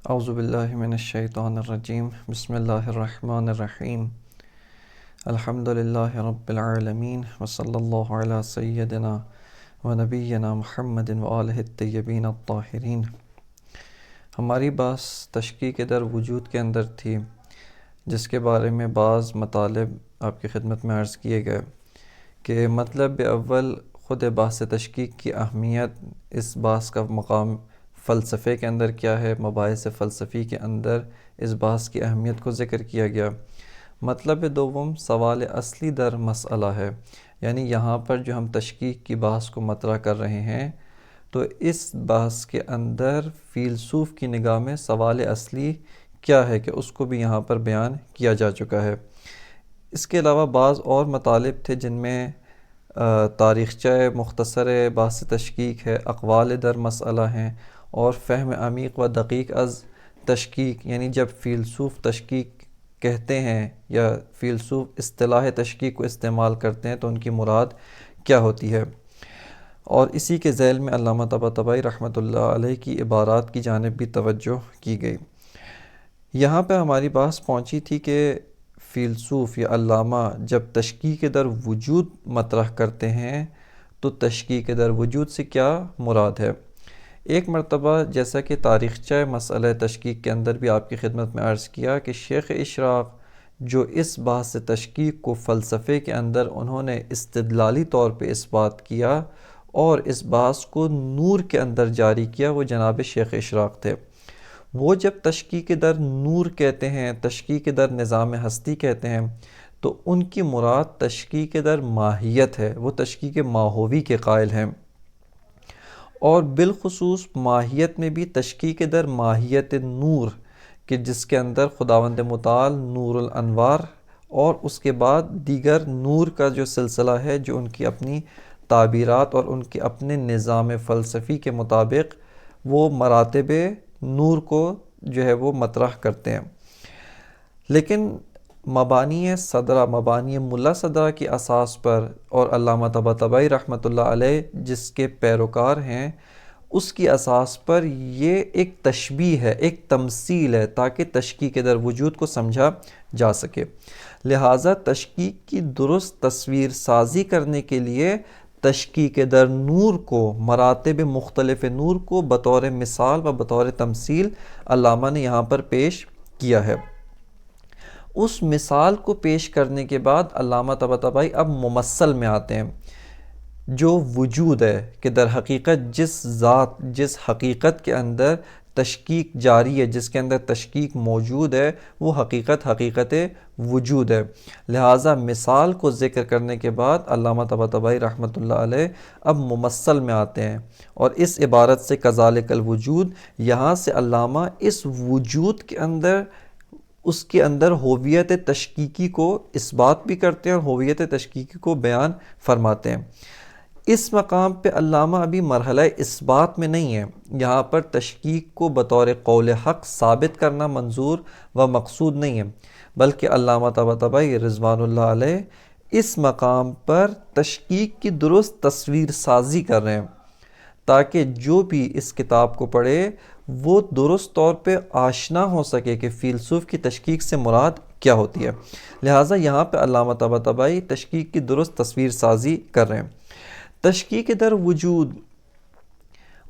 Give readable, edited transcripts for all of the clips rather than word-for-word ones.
اعوذ باللہ من الشیطان الرجیم بسم اللہ الرحمن الرحیم الحمد للہ رب العالمین وصلی اللہ علی سیدنا و نبینا محمد وآلہ الطیبین الطاہرین۔ ہماری بحث تشکیک در وجود کے اندر تھی، جس کے بارے میں بعض مطالب آپ کی خدمت میں عرض کیے گئے کہ مطلب اول خود بحث تشکیک کی اہمیت، اس بحث کا مقام فلسفے کے اندر کیا ہے، مباحث فلسفی کے اندر اس بحث کی اہمیت کو ذکر کیا گیا۔ مطلب دوم سوال اصلی در مسئلہ ہے، یعنی یہاں پر جو ہم تشکیک کی بحث کو مطرح کر رہے ہیں تو اس بحث کے اندر فیلسوف کی نگاہ میں سوال اصلی کیا ہے کہ اس کو بھی یہاں پر بیان کیا جا چکا ہے۔ اس کے علاوہ بعض اور مطالب تھے جن میں تاریخچہ مختصر بحث تشکیک ہے، اقوال در مسئلہ ہیں، اور فہم عمیق و دقیق از تشکیک، یعنی جب فیلسوف تشکیک کہتے ہیں یا فیلسوف اصطلاح تشکیک کو استعمال کرتے ہیں تو ان کی مراد کیا ہوتی ہے۔ اور اسی کے ذیل میں علامہ طباطبائی رحمۃ اللہ علیہ کی عبارات کی جانب بھی توجہ کی گئی۔ یہاں پہ ہماری بحث پہنچی تھی کہ فیلسوف یا علامہ جب تشکیک در وجود مطرح کرتے ہیں تو تشکیک در وجود سے کیا مراد ہے۔ ایک مرتبہ جیسا کہ تاریخچہ مسئلہ تشکیک کے اندر بھی آپ کی خدمت میں عرض کیا کہ شیخ اشراق جو اس بحث تشکیک کو فلسفے کے اندر انہوں نے استدلالی طور پہ اس بات کیا اور اس بحث کو نور کے اندر جاری کیا، وہ جناب شیخ اشراق تھے۔ وہ جب تشکیک در نور کہتے ہیں، تشکیک در نظام ہستی کہتے ہیں، تو ان کی مراد تشکیک در ماہیت ہے، وہ تشکیک ماہوی کے قائل ہیں، اور بالخصوص ماہیت میں بھی تشکیک در ماہیت نور کہ جس کے اندر خداوند متعال نور الانوار اور اس کے بعد دیگر نور کا جو سلسلہ ہے جو ان کی اپنی تعبیرات اور ان کے اپنے نظام فلسفی کے مطابق وہ مراتب نور کو جو ہے وہ مطرح کرتے ہیں۔ لیکن مبانی صدرہ، مبانی ملا صدرہ کی اساس پر، اور علامہ طباطبائی رحمۃ اللہ علیہ جس کے پیروکار ہیں، اس کی اساس پر یہ ایک تشبیہ ہے، ایک تمثیل ہے تاکہ تشکیک در وجود کو سمجھا جا سکے۔ لہٰذا تشکیک کی درست تصویر سازی کرنے کے لیے تشکیک در نور کو، مراتب مختلف نور کو بطور مثال و بطور تمثیل علامہ نے یہاں پر پیش کیا ہے۔ اس مثال کو پیش کرنے کے بعد علامہ طباطبائی اب ممثل میں آتے ہیں، جو وجود ہے کہ در حقیقت جس ذات، جس حقیقت کے اندر تشکیک جاری ہے، جس کے اندر تشکیک موجود ہے، وہ حقیقت وجود ہے۔ لہٰذا مثال کو ذکر کرنے کے بعد علامہ طباطبائی رحمۃ اللہ علیہ اب ممثل میں آتے ہیں، اور اس عبارت سے کذالک الوجود، یہاں سے علامہ اس وجود کے اندر، اس کے اندر ہویت تشکیکی کو اس بات بھی کرتے ہیں اور ہویت تشکیکی کو بیان فرماتے ہیں۔ اس مقام پہ علامہ ابھی مرحلہ اس بات میں نہیں ہے، یہاں پر تشکیک کو بطور قول حق ثابت کرنا منظور و مقصود نہیں ہے، بلکہ علامہ طباطبائی رضوان اللہ علیہ اس مقام پر تشکیک کی درست تصویر سازی کر رہے ہیں تاکہ جو بھی اس کتاب کو پڑھے وہ درست طور پہ آشنا ہو سکے کہ فیلسوف کی تشکیک سے مراد کیا ہوتی ہے۔ لہٰذا یہاں پہ علامہ طباطبائی تشکیک کی درست تصویر سازی کر رہے ہیں۔ تشکیک در وجود،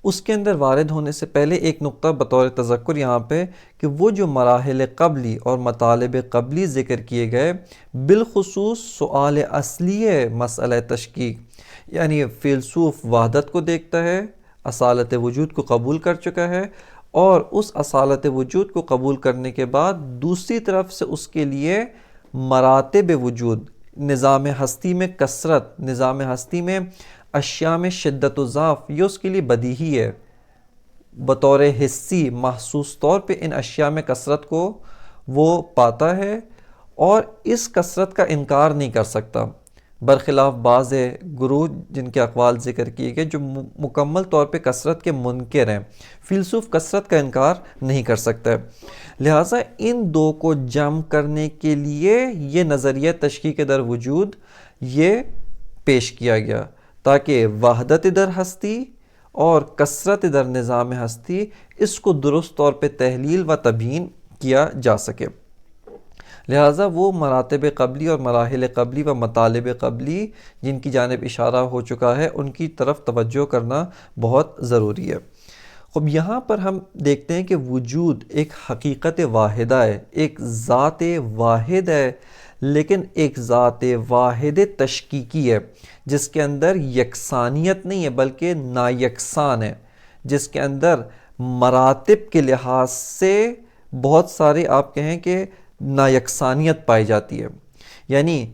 اس کے اندر وارد ہونے سے پہلے ایک نقطہ بطور تذکر یہاں پہ کہ وہ جو مراحل قبلی اور مطالب قبلی ذکر کیے گئے، بالخصوص سؤال اصلی مسئلہ تشکیک، یعنی فیلسوف وحدت کو دیکھتا ہے، اصالت وجود کو قبول کر چکا ہے، اور اس اصالت وجود کو قبول کرنے کے بعد دوسری طرف سے اس کے لیے مراتب وجود، نظام ہستی میں کثرت، نظام ہستی میں اشیاء میں شدت و ضعف، یہ اس کے لیے بدیہی ہے، بطور حسی محسوس طور پہ ان اشیاء میں کثرت کو وہ پاتا ہے اور اس کثرت کا انکار نہیں کر سکتا، برخلاف بعض گروہ جن کے اقوال ذکر کیے گئے جو مکمل طور پہ کثرت کے منکر ہیں۔ فیلسوف کثرت کا انکار نہیں کر سکتا ہے، لہٰذا ان دو کو جمع کرنے کے لیے یہ نظریہ تشکیک در وجود یہ پیش کیا گیا تاکہ وحدت در ہستی اور کثرت در نظام ہستی اس کو درست طور پہ تحلیل و تبیین کیا جا سکے۔ لہٰذا وہ مراتب قبلی اور مراحل قبلی و مطالب قبلی جن کی جانب اشارہ ہو چکا ہے ان کی طرف توجہ کرنا بہت ضروری ہے۔ اب یہاں پر ہم دیکھتے ہیں کہ وجود ایک حقیقت واحدہ ہے، ایک ذات واحد ہے، لیکن ایک ذات واحد تشکیکی ہے جس کے اندر یکسانیت نہیں ہے بلکہ نایکسان ہے، جس کے اندر مراتب کے لحاظ سے بہت سارے آپ کہیں کہ نایکسانیت پائی جاتی ہے۔ یعنی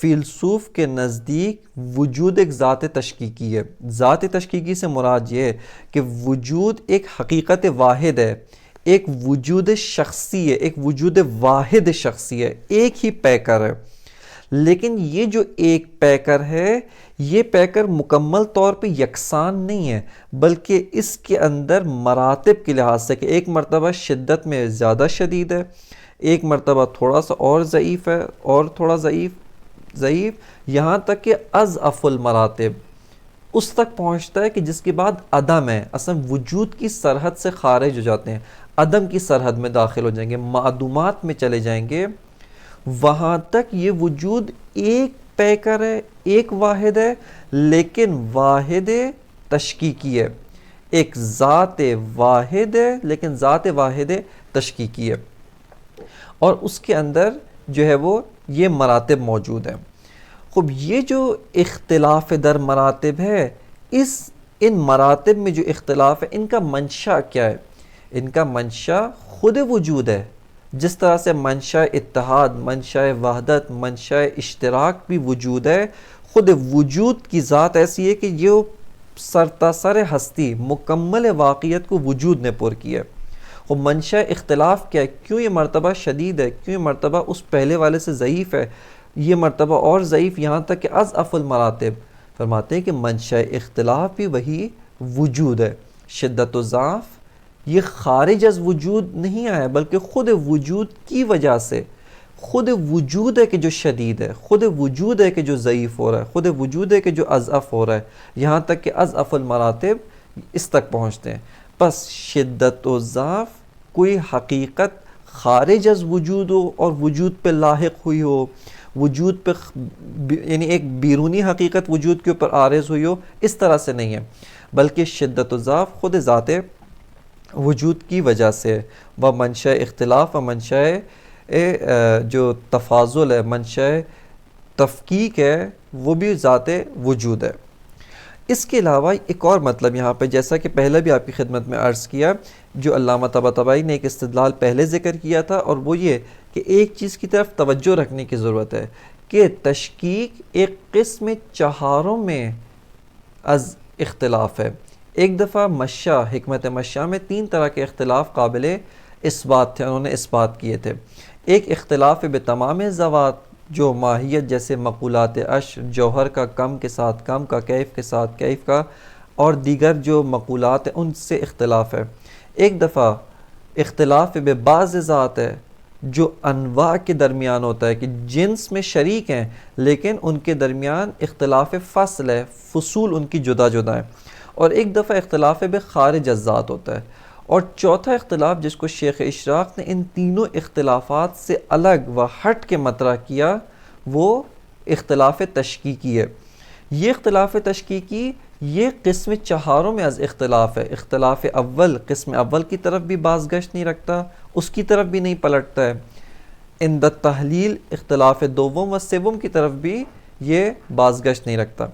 فیلسوف کے نزدیک وجود ایک ذات تشکیکی ہے۔ ذات تشکیکی سے مراد یہ ہے کہ وجود ایک حقیقت واحد ہے، ایک وجود شخصی ہے، ایک وجود واحد شخصی ہے، ایک ہی پیکر ہے، لیکن یہ جو ایک پیکر ہے یہ پیکر مکمل طور پہ یکساں نہیں ہے بلکہ اس کے اندر مراتب کے لحاظ سے کہ ایک مرتبہ شدت میں زیادہ شدید ہے، ایک مرتبہ تھوڑا سا اور ضعیف ہے، اور تھوڑا ضعیف، یہاں تک کہ اضعف المراتب اس تک پہنچتا ہے کہ جس کے بعد عدم ہے، اصلا وجود کی سرحد سے خارج ہو جاتے ہیں، عدم کی سرحد میں داخل ہو جائیں گے، معدومات میں چلے جائیں گے۔ وہاں تک یہ وجود ایک پیکر ہے، ایک واحد ہے، لیکن واحد تشکیکی ہے، ایک ذات واحد ہے لیکن ذات واحد تشکیکی ہے، اور اس کے اندر جو ہے وہ یہ مراتب موجود ہیں۔ خب یہ جو اختلاف در مراتب ہے، ان مراتب میں جو اختلاف ہے ان کا منشا کیا ہے؟ ان کا منشا خود وجود ہے، جس طرح سے منشا اتحاد، منشا وحدت، منشا اشتراک بھی وجود ہے۔ خود وجود کی ذات ایسی ہے کہ یہ سرتاسر ہستی مکمل واقعیت کو وجود نے پر کیا ہے۔ وہ منشا اختلاف کیا ہے؟ کیوں یہ مرتبہ شدید ہے، کیوں یہ مرتبہ اس پہلے والے سے ضعیف ہے، یہ مرتبہ اور ضعیف، یہاں تک کہ اضعف المراتب۔ فرماتے ہیں کہ منشا اختلاف بھی وہی وجود ہے۔ شدت و ضعف یہ خارج از وجود نہیں آیا بلکہ خود وجود کی وجہ سے، خود وجود ہے کہ جو شدید ہے، خود وجود ہے کہ جو ضعیف ہو رہا ہے، خود وجود ہے کہ جو اضعف ہو رہا ہے، یہاں تک کہ اضعف المراتب اس تک پہنچتے ہیں۔ پس شدت و ضعف کوئی حقیقت خارج از وجود ہو اور وجود پہ لاحق ہوئی ہو، وجود پہ یعنی ایک بیرونی حقیقت وجود کے اوپر عارض ہوئی ہو، اس طرح سے نہیں ہے، بلکہ شدت و ضعف خود ذات وجود کی وجہ سے، وہ منشا اختلاف و منشا جو تفاضل ہے، منشا تفکیک ہے، وہ بھی ذات وجود ہے۔ اس کے علاوہ ایک اور مطلب یہاں پہ، جیسا کہ پہلے بھی آپ کی خدمت میں عرض کیا، جو علامہ طباطبائی نے ایک استدلال پہلے ذکر کیا تھا، اور وہ یہ کہ ایک چیز کی طرف توجہ رکھنے کی ضرورت ہے کہ تشکیک ایک قسم چہاروں میں از اختلاف ہے۔ ایک دفعہ مشا، حکمت مشا میں 3 طرح کے اختلاف قابل اثبات تھے، انہوں نے اثبات کیے تھے۔ ایک اختلاف بتمام ذوات، جو ماہیت جیسے مقولات عشر، جوہر کا کم کے ساتھ کم کا، کیف کے ساتھ کیف کا، اور دیگر جو مقولات ہیں ان سے اختلاف ہے۔ ایک دفعہ اختلاف بعض ذات ہے جو انواع کے درمیان ہوتا ہے کہ جنس میں شریک ہیں لیکن ان کے درمیان اختلاف فصل ہے، فصول ان کی جدا جدا ہیں۔ اور ایک دفعہ اختلاف خارج از ذات ہوتا ہے۔ اور چوتھا اختلاف جس کو شیخ اشراق نے ان تینوں اختلافات سے الگ و ہٹ کے مطرح کیا، وہ اختلاف تشکیکی ہے۔ یہ اختلاف تشکیکی یہ قسم چہاروں میں از اختلاف ہے۔ اختلاف اول، قسم اول کی طرف بھی بازگشت نہیں رکھتا، اس کی طرف بھی نہیں پلٹتا ہے۔ عند التحلیل اختلاف دوم و سوم کی طرف بھی یہ بازگشت نہیں رکھتا۔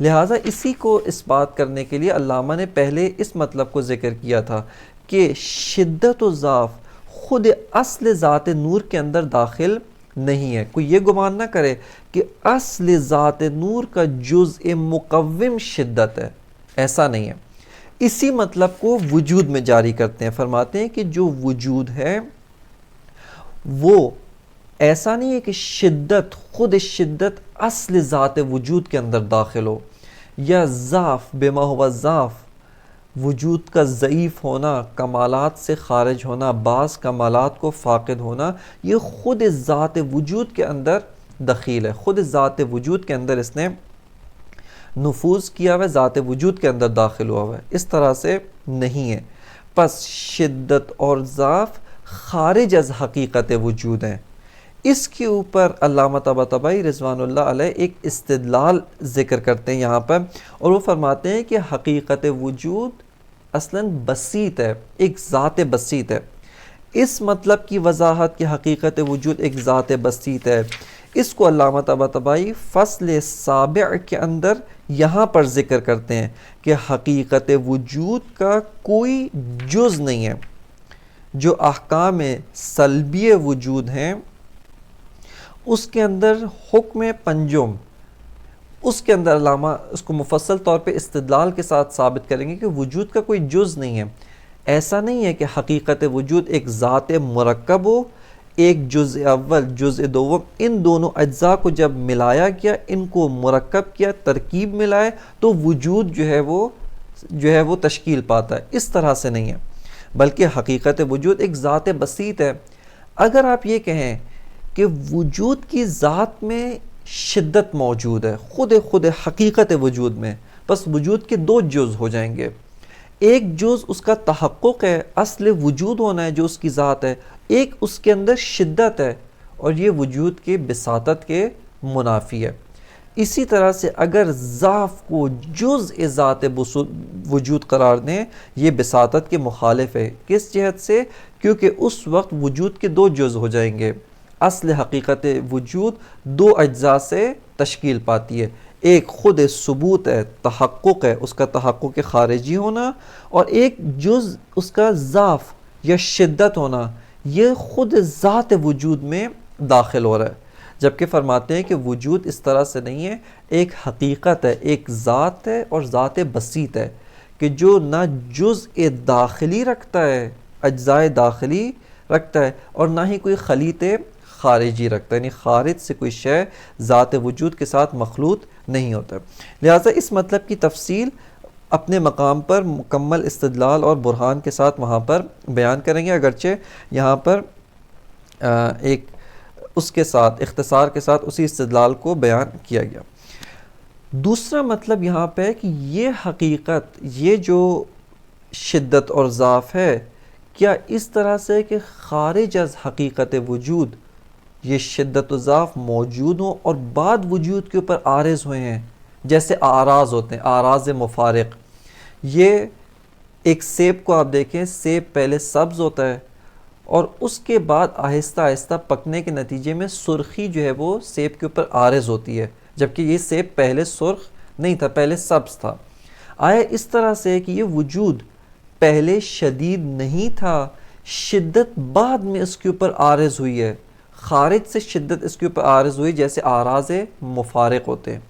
لہٰذا اسی کو اس بات کرنے کے لیے علامہ نے پہلے اس مطلب کو ذکر کیا تھا کہ شدت و ضعف خود اصل ذات نور کے اندر داخل نہیں ہے۔ کوئی یہ گمان نہ کرے کہ اصل ذات نور کا جزء مقوم شدت ہے، ایسا نہیں ہے۔ اسی مطلب کو وجود میں جاری کرتے ہیں، فرماتے ہیں کہ جو وجود ہے وہ ایسا نہیں ہے کہ شدت، خود شدت اصل ذات وجود کے اندر داخل ہو، یا ضعف بما ہوا ضعف، وجود کا ضعیف ہونا، کمالات سے خارج ہونا، بعض کمالات کو فاقد ہونا، یہ خود ذات وجود کے اندر دخیل ہے، خود ذات وجود کے اندر اس نے نفوذ کیا ہوا ہے، ذات وجود کے اندر داخل ہوا ہوا ہے، اس طرح سے نہیں ہے۔ پس شدت اور ضعف خارج از حقیقت وجود ہیں۔ اس کے اوپر علامہ طباطبائی رضوان اللہ علیہ ایک استدلال ذکر کرتے ہیں یہاں پر، اور وہ فرماتے ہیں کہ حقیقت وجود اصلاً بسیط ہے، ایک ذات بسیط ہے۔ اس مطلب کی وضاحت کہ حقیقت وجود ایک ذات بسیط ہے، اس کو علامہ طباطبائی فصل سابع کے اندر یہاں پر ذکر کرتے ہیں کہ حقیقت وجود کا کوئی جز نہیں ہے۔ جو احکام سلبی وجود ہیں اس کے اندر حکم پنجم، اس کے اندر علامہ اس کو مفصل طور پہ استدلال کے ساتھ ثابت کریں گے کہ وجود کا کوئی جز نہیں ہے۔ ایسا نہیں ہے کہ حقیقت وجود ایک ذات مرکب ہو، ایک جزء اول جزء دوم، ان دونوں اجزاء کو جب ملایا گیا، ان کو مرکب کیا، ترکیب ملائے تو وجود جو ہے وہ تشکیل پاتا ہے۔ اس طرح سے نہیں ہے، بلکہ حقیقت وجود ایک ذات بسیط ہے۔ اگر آپ یہ کہیں کہ وجود کی ذات میں شدت موجود ہے، خود حقیقت وجود میں، بس وجود کے دو جز ہو جائیں گے۔ ایک جز اس کا تحقق ہے، اصل وجود ہونا ہے جو اس کی ذات ہے، ایک اس کے اندر شدت ہے، اور یہ وجود کے بساطت کے منافی ہے۔ اسی طرح سے اگر ضعف کو جز ذات وجود قرار دیں، یہ بساطت کے مخالف ہے۔ کس جہت سے؟ کیونکہ اس وقت وجود کے دو جز ہو جائیں گے۔ اصل حقیقت وجود دو اجزاء سے تشکیل پاتی ہے، ایک خود ثبوت ہے، تحقق ہے، اس کا تحقق خارجی ہونا، اور ایک جز اس کا ضعف یا شدت ہونا، یہ خود ذات وجود میں داخل ہو رہا ہے۔ جبکہ فرماتے ہیں کہ وجود اس طرح سے نہیں ہے، ایک حقیقت ہے، ایک ذات ہے، اور ذات بسیط ہے کہ جو نہ جزء داخلی رکھتا ہے، اجزاء داخلی رکھتا ہے، اور نہ ہی کوئی خلیط خارجی رکھتا ہے، یعنی خارج سے کوئی شے ذات وجود کے ساتھ مخلوط نہیں ہوتا۔ لہٰذا اس مطلب کی تفصیل اپنے مقام پر مکمل استدلال اور برہان کے ساتھ وہاں پر بیان کریں گے، اگرچہ یہاں پر ایک اس کے ساتھ اختصار کے ساتھ اسی استدلال کو بیان کیا گیا۔ دوسرا مطلب یہاں پہ ہے کہ یہ حقیقت، یہ جو شدت اور ضعف ہے، کیا اس طرح سے کہ خارج از حقیقت وجود یہ شدت و ضعف موجود ہوں اور بعد وجود کے اوپر عارض ہوئے ہیں، جیسے اعراض ہوتے ہیں، اعراض مفارق۔ یہ ایک سیب کو آپ دیکھیں، سیب پہلے سبز ہوتا ہے اور اس کے بعد آہستہ آہستہ پکنے کے نتیجے میں سرخی جو ہے وہ سیب کے اوپر عارض ہوتی ہے، جبکہ یہ سیب پہلے سرخ نہیں تھا، پہلے سبز تھا۔ آیا اس طرح سے کہ یہ وجود پہلے شدید نہیں تھا، شدت بعد میں اس کے اوپر عارض ہوئی ہے، خارج سے شدت اس کے اوپر عارض ہوئی، جیسے اعراض مفارق ہوتے ہیں۔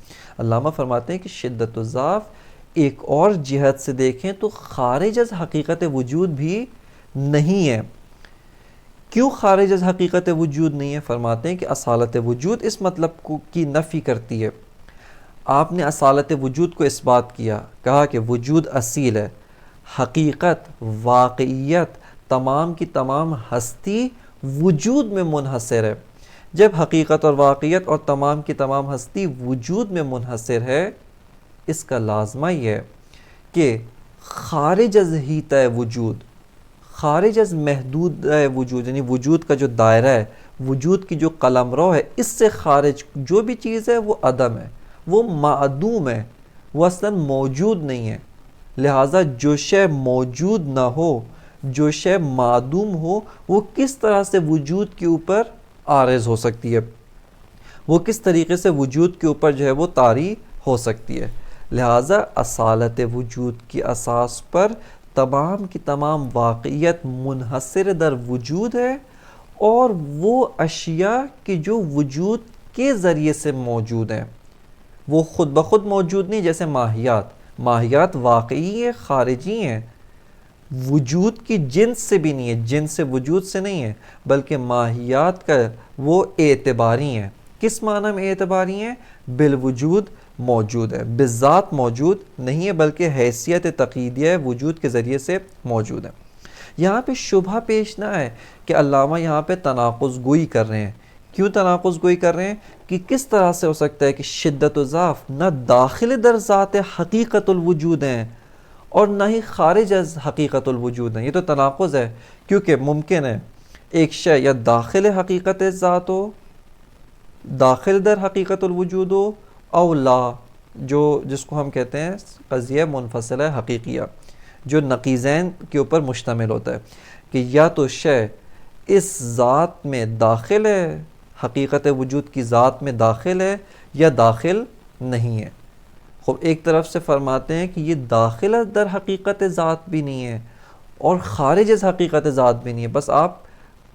علامہ فرماتے ہیں کہ شدت و ضعف ایک اور جہت سے دیکھیں تو خارج از حقیقت وجود بھی نہیں ہے۔ کیوں خارج از حقیقت وجود نہیں ہے؟ فرماتے ہیں کہ اصالت وجود اس مطلب کی نفی کرتی ہے۔ آپ نے اصالت وجود کو اس بات کیا، کہا کہ وجود اصیل ہے، حقیقت، واقعیت، تمام کی تمام ہستی وجود میں منحصر ہے۔ جب حقیقت اور واقعیت اور تمام کی تمام ہستی وجود میں منحصر ہے، اس کا لازمہ یہ ہے کہ خارج از حیطہ وجود، خارج از محدود وجود، یعنی وجود کا جو دائرہ ہے، وجود کی جو قلمرو ہے، اس سے خارج جو بھی چیز ہے وہ عدم ہے، وہ معدوم ہے، وہ اصلاً موجود نہیں ہے۔ لہٰذا جو شے موجود نہ ہو، جو شے معدوم ہو، وہ کس طرح سے وجود کے اوپر عارض ہو سکتی ہے، وہ کس طریقے سے وجود کے اوپر جو ہے وہ طاری ہو سکتی ہے۔ لہٰذا اصالت وجود کی اساس پر تمام کی تمام واقعیت منحصر در وجود ہے، اور وہ اشیاء کہ جو وجود کے ذریعے سے موجود ہیں، وہ خود بخود موجود نہیں، جیسے ماہیات واقعی ہیں، خارجی ہیں، وجود کی جنس سے بھی نہیں ہے، جنس سے وجود سے نہیں ہے، بلکہ ماہیات کا وہ اعتباری ہیں۔ کس معنی میں اعتباری ہیں؟ بالوجود موجود ہے، بالذات موجود نہیں ہے، بلکہ حیثیت تقییدیہ وجود کے ذریعے سے موجود ہے۔ یہاں پہ شبہ پیش نہ ہے کہ علامہ یہاں پہ تناقض گوئی کر رہے ہیں، کیوں تناقض گوئی کر رہے ہیں کہ کس طرح سے ہو سکتا ہے کہ شدت و ضعف نہ داخل در ذات حقیقت الوجود ہیں اور نہ ہی خارج از حقیقت الوجود ہیں؟ یہ تو تناقض ہے، کیونکہ ممکن ہے ایک شے یا داخل حقیقت ذات ہو، داخل در حقیقت الوجود ہو، او لا، جس کو ہم کہتے ہیں قضیہ منفصلہ حقیقیہ، جو نقیضین کے اوپر مشتمل ہوتا ہے کہ یا تو شے اس ذات میں داخل ہے، حقیقت وجود کی ذات میں داخل ہے، یا داخل نہیں ہے۔ خب ایک طرف سے فرماتے ہیں کہ یہ داخل در حقیقت ذات بھی نہیں ہے اور خارج از حقیقت ذات بھی نہیں ہے، بس آپ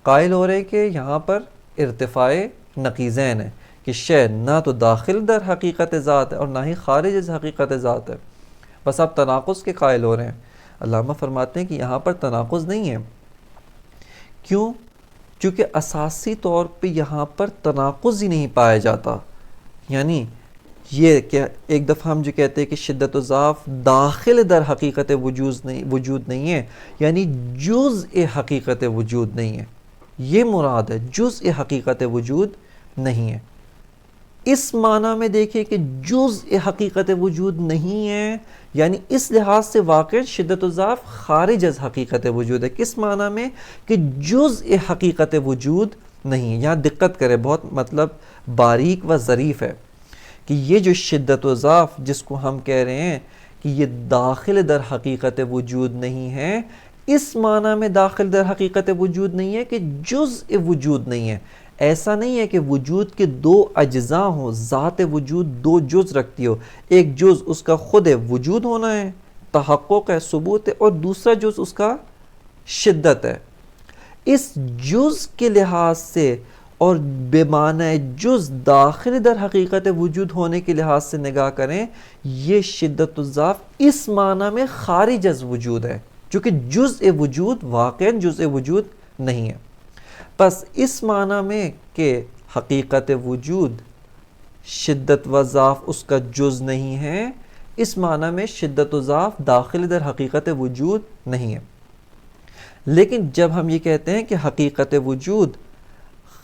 قائل ہو رہے کہ یہاں پر ارتفاع نقیضین ہے کہ شے نہ تو داخل در حقیقت ذات ہے اور نہ ہی خارج از حقیقت ذات ہے، بس آپ تناقض کے قائل ہو رہے ہیں۔ علامہ فرماتے ہیں کہ یہاں پر تناقض نہیں ہے۔ کیوں؟ چونکہ اساسی طور پہ یہاں پر تناقض ہی نہیں پایا جاتا، یعنی یہ کہ ایک دفعہ ہم جو کہتے ہیں کہ شدت و ضعف داخل در حقیقت وجود نہیں ہے، یعنی جزء حقیقت وجود نہیں ہے، یہ مراد ہے، جزء حقیقت وجود نہیں ہے۔ اس معنی میں دیکھیں کہ جزء حقیقت وجود نہیں ہے، یعنی اس لحاظ سے واقع شدت و ضعف خارج از حقیقت وجود ہے۔ کس معنی میں؟ کہ جزء حقیقت وجود نہیں ہے۔ یہاں دقت کرے، بہت مطلب باریک و ظریف ہے کہ یہ جو شدت و ضعف جس کو ہم کہہ رہے ہیں کہ یہ داخل در حقیقت وجود نہیں ہے، اس معنی میں داخل در حقیقت وجود نہیں ہے کہ جزء وجود نہیں ہے۔ ایسا نہیں ہے کہ وجود کے دو اجزاء ہوں، ذات وجود دو جز رکھتی ہو، ایک جز اس کا خود وجود ہونا ہے، تحقق ہے، ثبوت ہے، اور دوسرا جز اس کا شدت ہے۔ اس جز کے لحاظ سے اور بے معنی جز داخل در حقیقت وجود ہونے کے لحاظ سے نگاہ کریں، یہ شدت و ضعف اس معنی میں خارج از وجود ہے، چونکہ جزء وجود واقعاً جزء وجود نہیں ہے۔ پس اس معنی میں کہ حقیقت وجود شدت و ضعف اس کا جز نہیں ہے، اس معنی میں شدت و ضعف داخل در حقیقت وجود نہیں ہے۔ لیکن جب ہم یہ کہتے ہیں کہ حقیقت وجود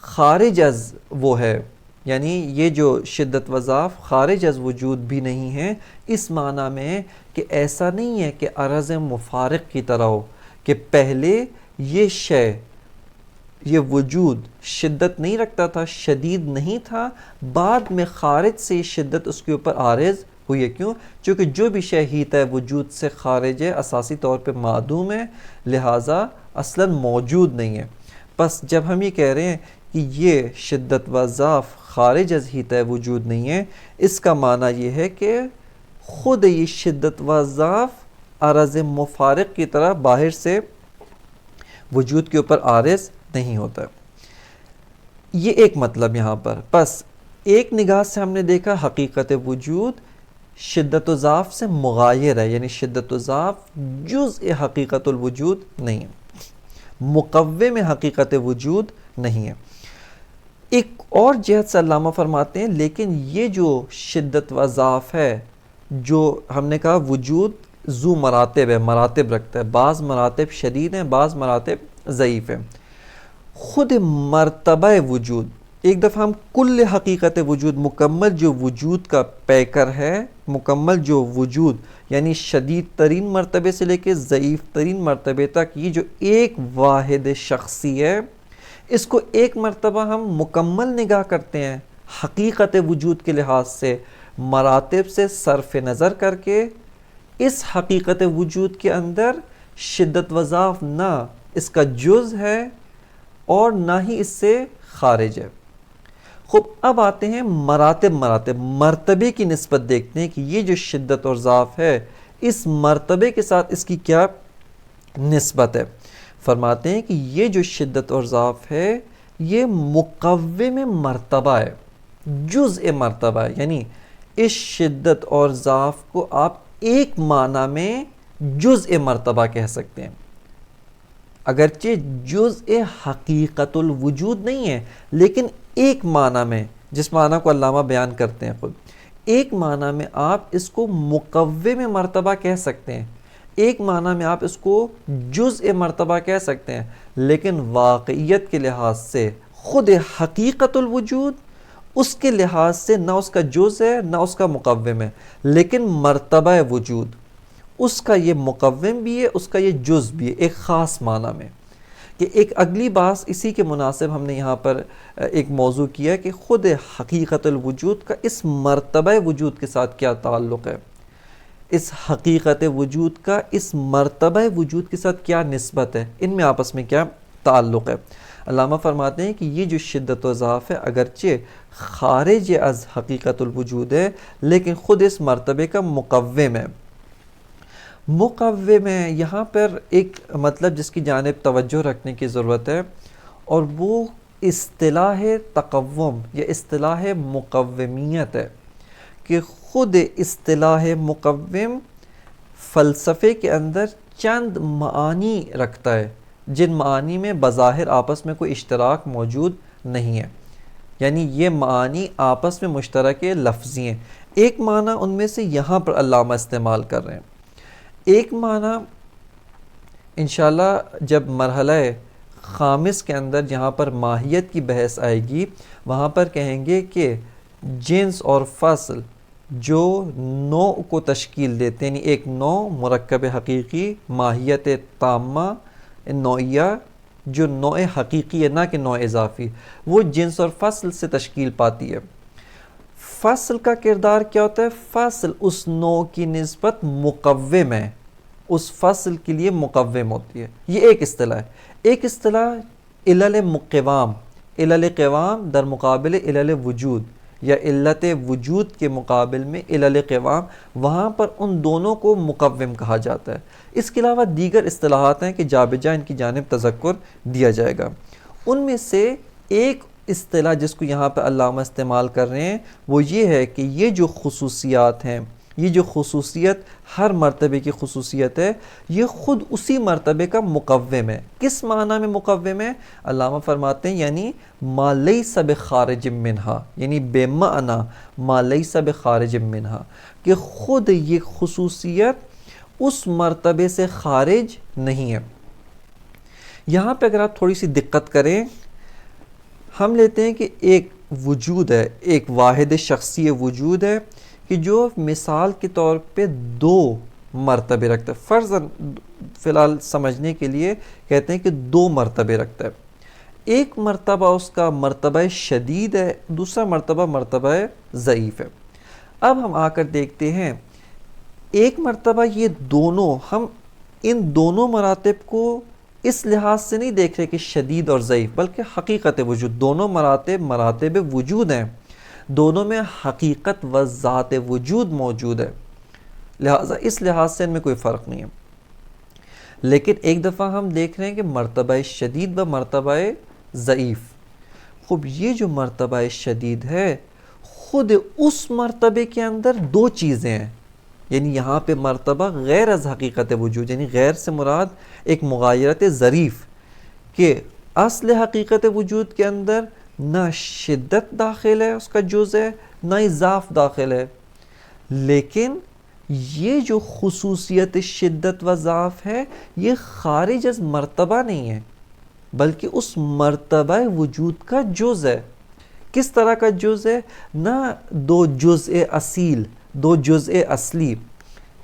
خارج از وہ ہے، یعنی یہ جو شدت و ضعف خارج از وجود بھی نہیں ہے، اس معنی میں کہ ایسا نہیں ہے کہ عرض مفارق کی طرح ہو کہ پہلے یہ شے، یہ وجود شدت نہیں رکھتا تھا، شدید نہیں تھا، بعد میں خارج سے شدت اس کے اوپر عارض ہوئی ہے۔ کیوں؟ چونکہ جو بھی شے ہیتا ہے وجود سے خارج ہے، اساسی طور پہ معدوم ہے، لہٰذا اصلاً موجود نہیں ہے۔ پس جب ہم یہ کہہ رہے ہیں کہ یہ شدت و ضعف خارج از ہیتا وجود نہیں ہے، اس کا معنی یہ ہے کہ خود یہ شدت و ضعف عرض مفارق کی طرح باہر سے وجود کے اوپر عارض نہیں ہوتا۔ یہ ایک مطلب یہاں پر۔ پس ایک نگاہ سے ہم نے دیکھا حقیقت وجود شدت و ضعف سے مغایر ہے، یعنی شدت و ضعف جزء حقیقت الوجود نہیں ہے، مقوم حقیقت وجود نہیں ہے۔ ایک اور جہت سے علامہ فرماتے ہیں لیکن یہ جو شدت و ضعف ہے، جو ہم نے کہا وجود ذو مراتب ہے، مراتب رکھتا ہے، بعض مراتب شدید ہیں، بعض مراتب ضعیف ہیں۔ خود مرتبہ وجود، ایک دفعہ ہم کل حقیقت وجود، مکمل جو وجود کا پیکر ہے، مکمل جو وجود یعنی شدید ترین مرتبے سے لے کے ضعیف ترین مرتبے تک، یہ جو ایک واحد شخصی ہے، اس کو ایک مرتبہ ہم مکمل نگاہ کرتے ہیں حقیقت وجود کے لحاظ سے، مراتب سے صرف نظر کر کے اس حقیقت وجود کے اندر شدت و ضعف نہ اس کا جز ہے اور نہ ہی اس سے خارج ہے۔ خوب اب آتے ہیں مرتبے کی نسبت دیکھتے ہیں کہ یہ جو شدت اور ضعف ہے اس مرتبے کے ساتھ اس کی کیا نسبت ہے۔ فرماتے ہیں کہ یہ جو شدت اور ضعف ہے یہ مقوم مرتبہ ہے، جزء مرتبہ ہے، یعنی اس شدت اور ضعف کو آپ ایک معنی میں جزء مرتبہ کہہ سکتے ہیں، اگرچہ جزء حقیقت الوجود نہیں ہے، لیکن ایک معنی میں، جس معنی کو علامہ بیان کرتے ہیں خود، ایک معنی میں آپ اس کو مقوم مرتبہ کہہ سکتے ہیں، ایک معنی میں آپ اس کو جزء مرتبہ کہہ سکتے ہیں، لیکن واقعیت کے لحاظ سے خود حقیقت الوجود اس کے لحاظ سے نہ اس کا جز ہے نہ اس کا مقوم ہے، لیکن مرتبہ وجود اس کا یہ مقوم بھی ہے، اس کا یہ جز بھی ہے، ایک خاص معنی میں. کہ ایک اگلی بات اسی کے مناسب ہم نے یہاں پر ایک موضوع کیا کہ خود حقیقت الوجود کا اس مرتبہ وجود کے ساتھ کیا تعلق ہے، اس حقیقت وجود کا اس مرتبہ وجود کے ساتھ کیا نسبت ہے، ان میں آپس میں کیا تعلق ہے. علامہ فرماتے ہیں کہ یہ جو شدت و ضعف ہے اگرچہ خارج از حقیقت الوجود ہے لیکن خود اس مرتبے کا مقوم ہے. مقوم ہے یہاں پر ایک مطلب جس کی جانب توجہ رکھنے کی ضرورت ہے، اور وہ اصطلاح تقوم یا اصطلاح مقومیت ہے. کہ خود اصطلاح مقوم فلسفے کے اندر چند معانی رکھتا ہے جن معانی میں بظاہر آپس میں کوئی اشتراک موجود نہیں ہے، یعنی یہ معانی آپس میں مشترک لفظی ہیں. ایک معنی ان میں سے یہاں پر علامہ استعمال کر رہے ہیں. ایک معنی انشاءاللہ جب مرحلہ خامس کے اندر جہاں پر ماہیت کی بحث آئے گی وہاں پر کہیں گے کہ جنس اور فصل جو نوع کو تشکیل دیتے ہیں، یعنی ایک نوع مرکب حقیقی ماہیت تامہ نوعیہ جو نوع حقیقی ہے نہ کہ نوع اضافی، وہ جنس اور فصل سے تشکیل پاتی ہے. فصل کا کردار کیا ہوتا ہے؟ فصل اس نوع کی نسبت مقوم ہے، اس فصل کے لیے مقوم ہوتی ہے. یہ ایک اصطلاح ہے. ایک اصطلاح علل مقوام، علل قوام در مقابل علل وجود یا علت وجود کے مقابل میں علل قوام، وہاں پر ان دونوں کو مقوم کہا جاتا ہے. اس کے علاوہ دیگر اصطلاحات ہیں کہ جا بجا ان کی جانب تذکر دیا جائے گا. ان میں سے ایک اصطلاح جس کو یہاں پہ علامہ استعمال کر رہے ہیں وہ یہ ہے کہ یہ جو خصوصیات ہیں، یہ جو خصوصیت ہر مرتبے کی خصوصیت ہے، یہ خود اسی مرتبے کا مقوم ہے. کس معنی میں مقوم ہے؟ علامہ فرماتے ہیں یعنی ما لیس بخارج منہا، یعنی بے معنی ما لیس بخارج منہا، کہ خود یہ خصوصیت اس مرتبے سے خارج نہیں ہے. یہاں پہ اگر آپ تھوڑی سی دقت کریں، ہم لیتے ہیں کہ ایک وجود ہے، ایک واحد شخصی وجود ہے کہ جو مثال کے طور پہ دو مرتبے رکھتا ہے. فرضاً فی الحال سمجھنے کے لیے کہتے ہیں کہ دو مرتبے رکھتا ہے. ایک مرتبہ اس کا مرتبہ شدید ہے، دوسرا مرتبہ مرتبہ ضعیف ہے. اب ہم آ کر دیکھتے ہیں ایک مرتبہ یہ دونوں، ہم ان دونوں مراتب کو اس لحاظ سے نہیں دیکھ رہے کہ شدید اور ضعیف، بلکہ حقیقت وجود. دونوں مراتب وجود ہیں، دونوں میں حقیقت و ذات وجود موجود ہے، لہٰذا اس لحاظ سے ان میں کوئی فرق نہیں ہے. لیکن ایک دفعہ ہم دیکھ رہے ہیں کہ مرتبہ شدید و مرتبہ ضعیف. خوب یہ جو مرتبہ شدید ہے خود اس مرتبے کے اندر دو چیزیں ہیں، یعنی یہاں پہ مرتبہ غیر از حقیقت وجود، یعنی غیر سے مراد ایک مغایرت ظریف، کہ اصل حقیقت وجود کے اندر نہ شدت داخل ہے، اس کا جز ہے، نہ اضاف داخل ہے. لیکن یہ جو خصوصیت شدت و ضعف ہے یہ خارج از مرتبہ نہیں ہے، بلکہ اس مرتبہ وجود کا جز ہے. کس طرح کا جز ہے؟ نہ دو جزء اصیل، دو جزء اصلی،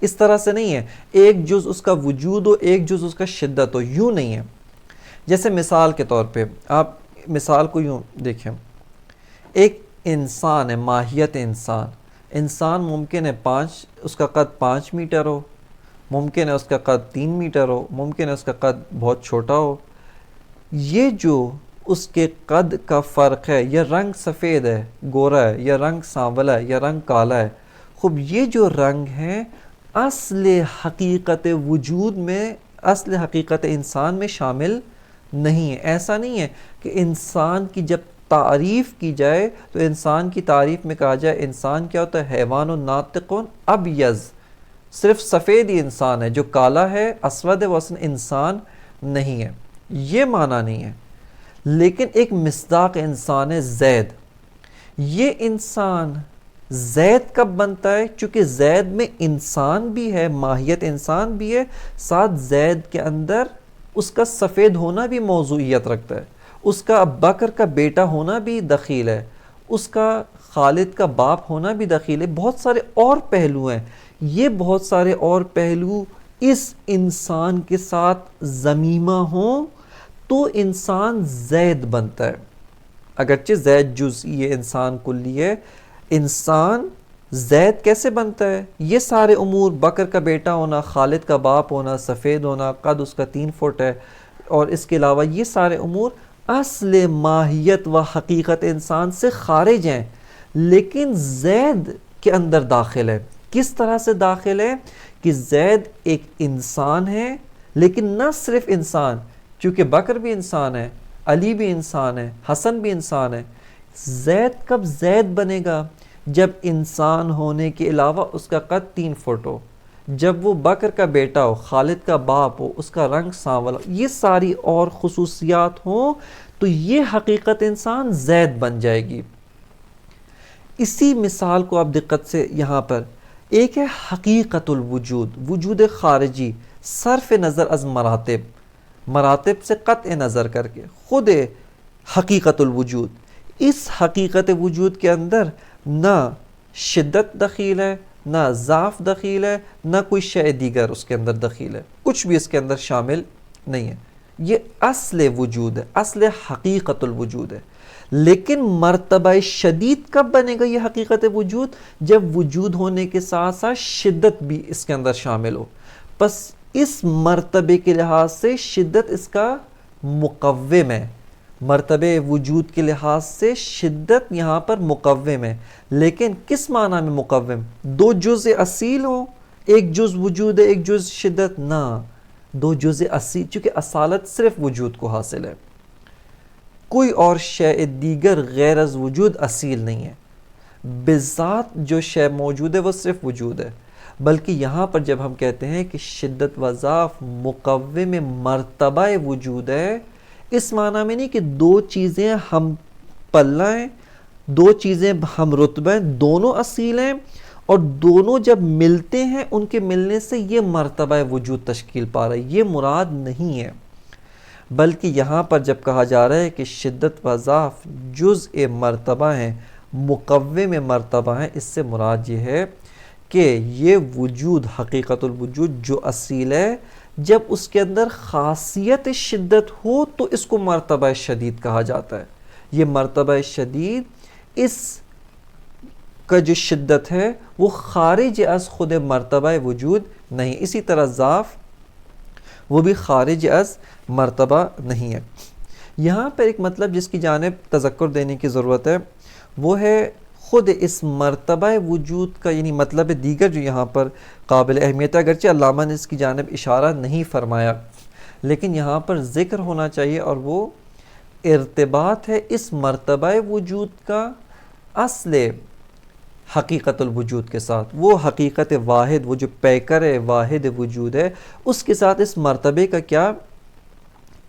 اس طرح سے نہیں ہے ایک جز اس کا وجود ہو ایک جز اس کا شدت ہو، یوں نہیں ہے. جیسے مثال کے طور پہ آپ مثال کو یوں دیکھیں، ایک انسان ہے، ماہیت انسان ممکن ہے اس کا قد 5 میٹر ہو، ممکن ہے اس کا قد 3 میٹر ہو، ممکن ہے اس کا قد بہت چھوٹا ہو. یہ جو اس کے قد کا فرق ہے، یا رنگ سفید ہے گورا ہے، یا رنگ سانولا ہے، یا رنگ کالا ہے، خوب یہ جو رنگ ہیں اصل حقیقت وجود میں، اصل حقیقت انسان میں شامل نہیں ہے. ایسا نہیں ہے کہ انسان کی جب تعریف کی جائے تو انسان کی تعریف میں کہا جائے انسان کیا ہوتا ہے؟ حیوان و ناطقون ابیض، صرف سفید ہی انسان ہے، جو کالا ہے اسود ہے وہ اصلا انسان نہیں ہے. یہ معنی نہیں ہے. لیکن ایک مصداق انسان ہے زید. یہ انسان زید کب بنتا ہے؟ چونکہ زید میں انسان بھی ہے، ماہیت انسان بھی ہے، ساتھ زید کے اندر اس کا سفید ہونا بھی موضوعیت رکھتا ہے. اس کا بکر کا بیٹا ہونا بھی دخیل ہے، اس کا خالد کا باپ ہونا بھی دخیل ہے، بہت سارے اور پہلو ہیں۔ یہ بہت سارے اور پہلو اس انسان کے ساتھ ضمیمہ ہوں تو انسان زید بنتا ہے، اگرچہ زید جزئی انسان کلی ہے، انسان زید کیسے بنتا ہے؟ یہ سارے امور، بکر کا بیٹا ہونا، خالد کا باپ ہونا، سفید ہونا، قد اس کا 3 فٹ ہے، اور اس کے علاوہ یہ سارے امور اصل ماہیت و حقیقت انسان سے خارج ہیں، لیکن زید کے اندر داخل ہے۔ کس طرح سے داخل ہے کہ زید ایک انسان ہے، لیکن نہ صرف انسان، چونکہ بکر بھی انسان ہے، علی بھی انسان ہے، حسن بھی انسان ہے۔ زید کب زید بنے گا؟ جب انسان ہونے کے علاوہ اس کا قد 3 فٹ ہو، جب وہ بکر کا بیٹا ہو، خالد کا باپ ہو، اس کا رنگ سانولا، یہ ساری اور خصوصیات ہوں تو یہ حقیقت انسان زید بن جائے گی۔ اسی مثال کو آپ دقت سے یہاں پر، ایک ہے حقیقت الوجود، وجود خارجی، صرف نظر از مراتب سے قطع نظر کر کے خود حقیقت الوجود۔ اس حقیقت وجود کے اندر نہ شدت دخیل ہے، نہ ضعف دخیل ہے، نہ کوئی شے دیگر اس کے اندر دخیل ہے، کچھ بھی اس کے اندر شامل نہیں ہے۔ یہ اصل وجود ہے، اصل حقیقت الوجود ہے۔ لیکن مرتبہ شدید کب بنے گا یہ حقیقت وجود؟ جب وجود ہونے کے ساتھ ساتھ شدت بھی اس کے اندر شامل ہو۔ پس اس مرتبے کے لحاظ سے شدت اس کا مقوم ہے، مرتبہ وجود کے لحاظ سے شدت یہاں پر مقوم ہے، لیکن کس معنی میں مقوم؟ 2 جز اصیل ہوں، ایک جز وجود ہے، ایک جز شدت، نہ، 2 جز اصیل، چونکہ اصالت صرف وجود کو حاصل ہے، کوئی اور شے دیگر غیر از وجود اصیل نہیں ہے۔ بذات جو شے موجود ہے وہ صرف وجود ہے، بلکہ یہاں پر جب ہم کہتے ہیں کہ شدت و ضعف مقوم مرتبہ وجود ہے، اس معنی میں نہیں کہ 2 چیزیں ہم پلہ ہیں، 2 چیزیں ہم رتبہ ہیں، دونوں اصیل ہیں، اور دونوں جب ملتے ہیں ان کے ملنے سے یہ مرتبہ وجود تشکیل پا رہا ہے، یہ مراد نہیں ہے۔ بلکہ یہاں پر جب کہا جا رہا ہے کہ شدت و ضعف جزء مرتبہ ہیں، مقوم مرتبہ ہیں، اس سے مراد یہ ہے کہ یہ وجود حقیقت الوجود جو اصیل ہے، جب اس کے اندر خاصیت شدت ہو تو اس کو مرتبہ شدید کہا جاتا ہے۔ یہ مرتبہ شدید اس کا جو شدت ہے وہ خارج از خود مرتبہ وجود نہیں، اسی طرح ضعف وہ بھی خارج از مرتبہ نہیں ہے۔ یہاں پر ایک مطلب جس کی جانب تذکر دینے کی ضرورت ہے وہ ہے خود اس مرتبہ وجود کا، یعنی مطلب دیگر جو یہاں پر قابل اہمیت ہے، اگرچہ علامہ نے اس کی جانب اشارہ نہیں فرمایا، لیکن یہاں پر ذکر ہونا چاہیے، اور وہ ارتباط ہے اس مرتبہ وجود کا اصل حقیقت الوجود کے ساتھ، وہ حقیقت واحد، وہ جو پیکر واحد وجود ہے، اس کے ساتھ اس مرتبے کا کیا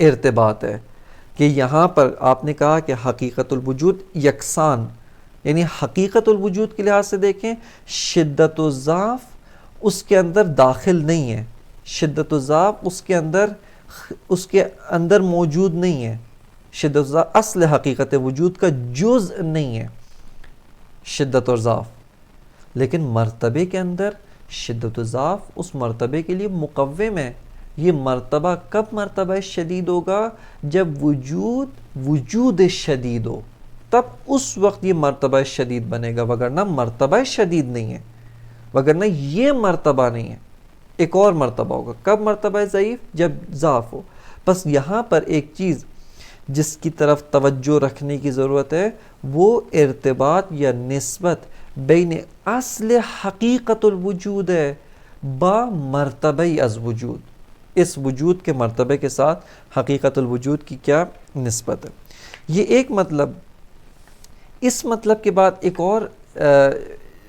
ارتباط ہے۔ کہ یہاں پر آپ نے کہا کہ حقیقت الوجود یکساں، یعنی حقیقت الوجود کے لحاظ سے دیکھیں شدت و ضعف اس کے اندر داخل نہیں ہے، شدت و ضعف اس کے اندر موجود نہیں ہے، شدت و ضعف اصل حقیقت وجود کا جز نہیں ہے شدت اور ضعف، لیکن مرتبے کے اندر شدت و ضعف اس مرتبے کے لیے مقوم ہے۔ یہ مرتبہ کب مرتبہ شدید ہوگا؟ جب وجود شدید ہو، تب اس وقت یہ مرتبہ شدید بنے گا، وگرنہ مرتبہ شدید نہیں ہے، وگرنہ یہ مرتبہ نہیں ہے، ایک اور مرتبہ ہوگا۔ کب مرتبہ ضعیف؟ جب ضعف ہو۔ بس یہاں پر ایک چیز جس کی طرف توجہ رکھنے کی ضرورت ہے وہ ارتباط یا نسبت بین اصل حقیقت الوجود ہے با مرتبہ از وجود، اس وجود کے مرتبے کے ساتھ حقیقت الوجود کی کیا نسبت ہے۔ یہ ایک مطلب۔ اس مطلب کے بعد ایک اور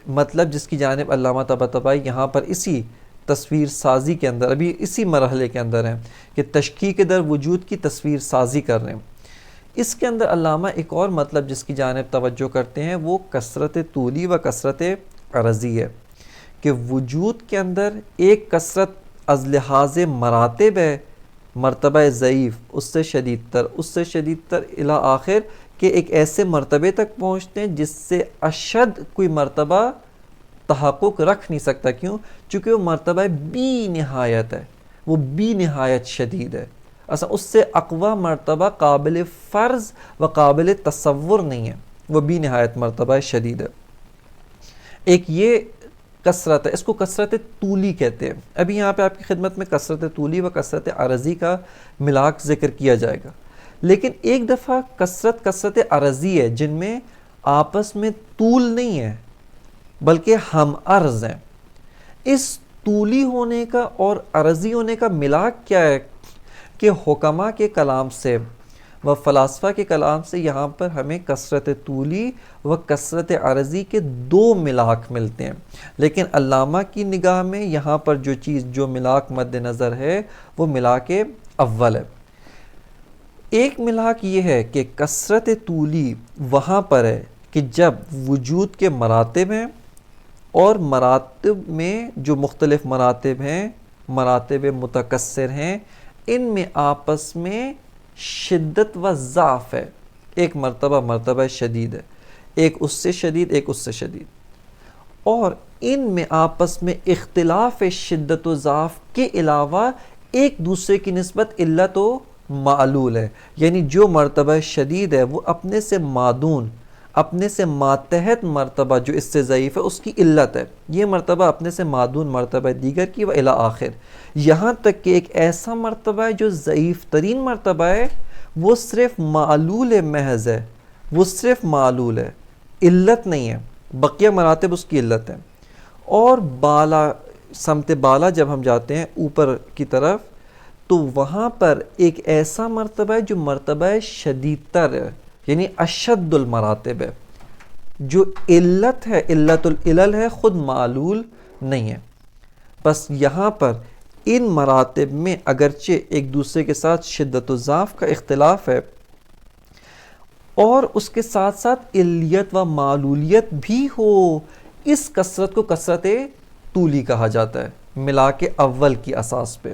مطلب جس کی جانب علامہ طباطبائی یہاں پر اسی تصویر سازی کے اندر، ابھی اسی مرحلے کے اندر ہیں کہ تشکیک در وجود کی تصویر سازی کر رہے ہیں، اس کے اندر علامہ ایک اور مطلب جس کی جانب توجہ کرتے ہیں وہ کثرت طولی و کثرت عرضی ہے، کہ وجود کے اندر ایک کثرت از لحاظ مراتب ہے، مرتبہ ضعیف، اس سے شدید تر، اس سے شدید تر الی آخر، کہ ایک ایسے مرتبے تک پہنچتے ہیں جس سے اشد کوئی مرتبہ تحقق رکھ نہیں سکتا. کیوں؟ چونکہ وہ مرتبہ بی نہایت ہے، وہ بی نہایت شدید ہے. اصلا اس سے اقوی مرتبہ قابل فرض و قابل تصور نہیں ہے، وہ بی نہایت مرتبہ شدید ہے. ایک یہ کثرت ہے، اس کو کثرت طولی کہتے ہیں. ابھی یہاں پہ آپ کی خدمت میں کثرت طولی و کثرت عرضی کا ملاک ذکر کیا جائے گا. لیکن ایک دفعہ کثرت عرضی ہے جن میں آپس میں طول نہیں ہے بلکہ ہم عرض ہیں. اس طولی ہونے کا اور عرضی ہونے کا ملاک کیا ہے کہ حکماء کے کلام سے و فلاسفہ کے کلام سے یہاں پر ہمیں کثرت طولی و کثرت عرضی کے دو ملاک ملتے ہیں. لیکن علامہ کی نگاہ میں یہاں پر جو ملاک مد نظر ہے وہ ملاک اول ہے. ایک ملاک یہ ہے کہ کثرت طولی وہاں پر ہے کہ جب وجود کے مراتب ہیں اور مراتب میں جو مختلف مراتب ہیں، مراتب متکثر ہیں، ان میں آپس میں شدت و ضعف ہے. ایک مرتبہ شدید ہے، ایک اس سے شدید، ایک اس سے شدید، اور ان میں آپس میں اختلاف شدت و ضعف کے علاوہ ایک دوسرے کی نسبت علت و معلول ہے. یعنی جو مرتبہ شدید ہے وہ اپنے سے مادون، اپنے سے ماتحت مرتبہ جو اس سے ضعیف ہے اس کی علت ہے. یہ مرتبہ اپنے سے مادون مرتبہ دیگر کی و الی آخر، یہاں تک کہ ایک ایسا مرتبہ ہے جو ضعیف ترین مرتبہ ہے، وہ صرف معلول محض ہے، وہ صرف معلول ہے، علت نہیں ہے. بقیہ مراتب اس کی علت ہے. اور بالا، سمت بالا جب ہم جاتے ہیں اوپر کی طرف، تو وہاں پر ایک ایسا مرتبہ ہے جو مرتبہ شدید تر ہے، یعنی اشد المراتب ہے، جو علت ہے، علت العلل ہے، خود معلول نہیں ہے. بس یہاں پر ان مراتب میں اگرچہ ایک دوسرے کے ساتھ شدت و ضعف کا اختلاف ہے، اور اس کے ساتھ ساتھ علیت و معلولیت بھی ہو، اس کثرت کو کثرت طولی کہا جاتا ہے ملاک اول کی اساس پہ.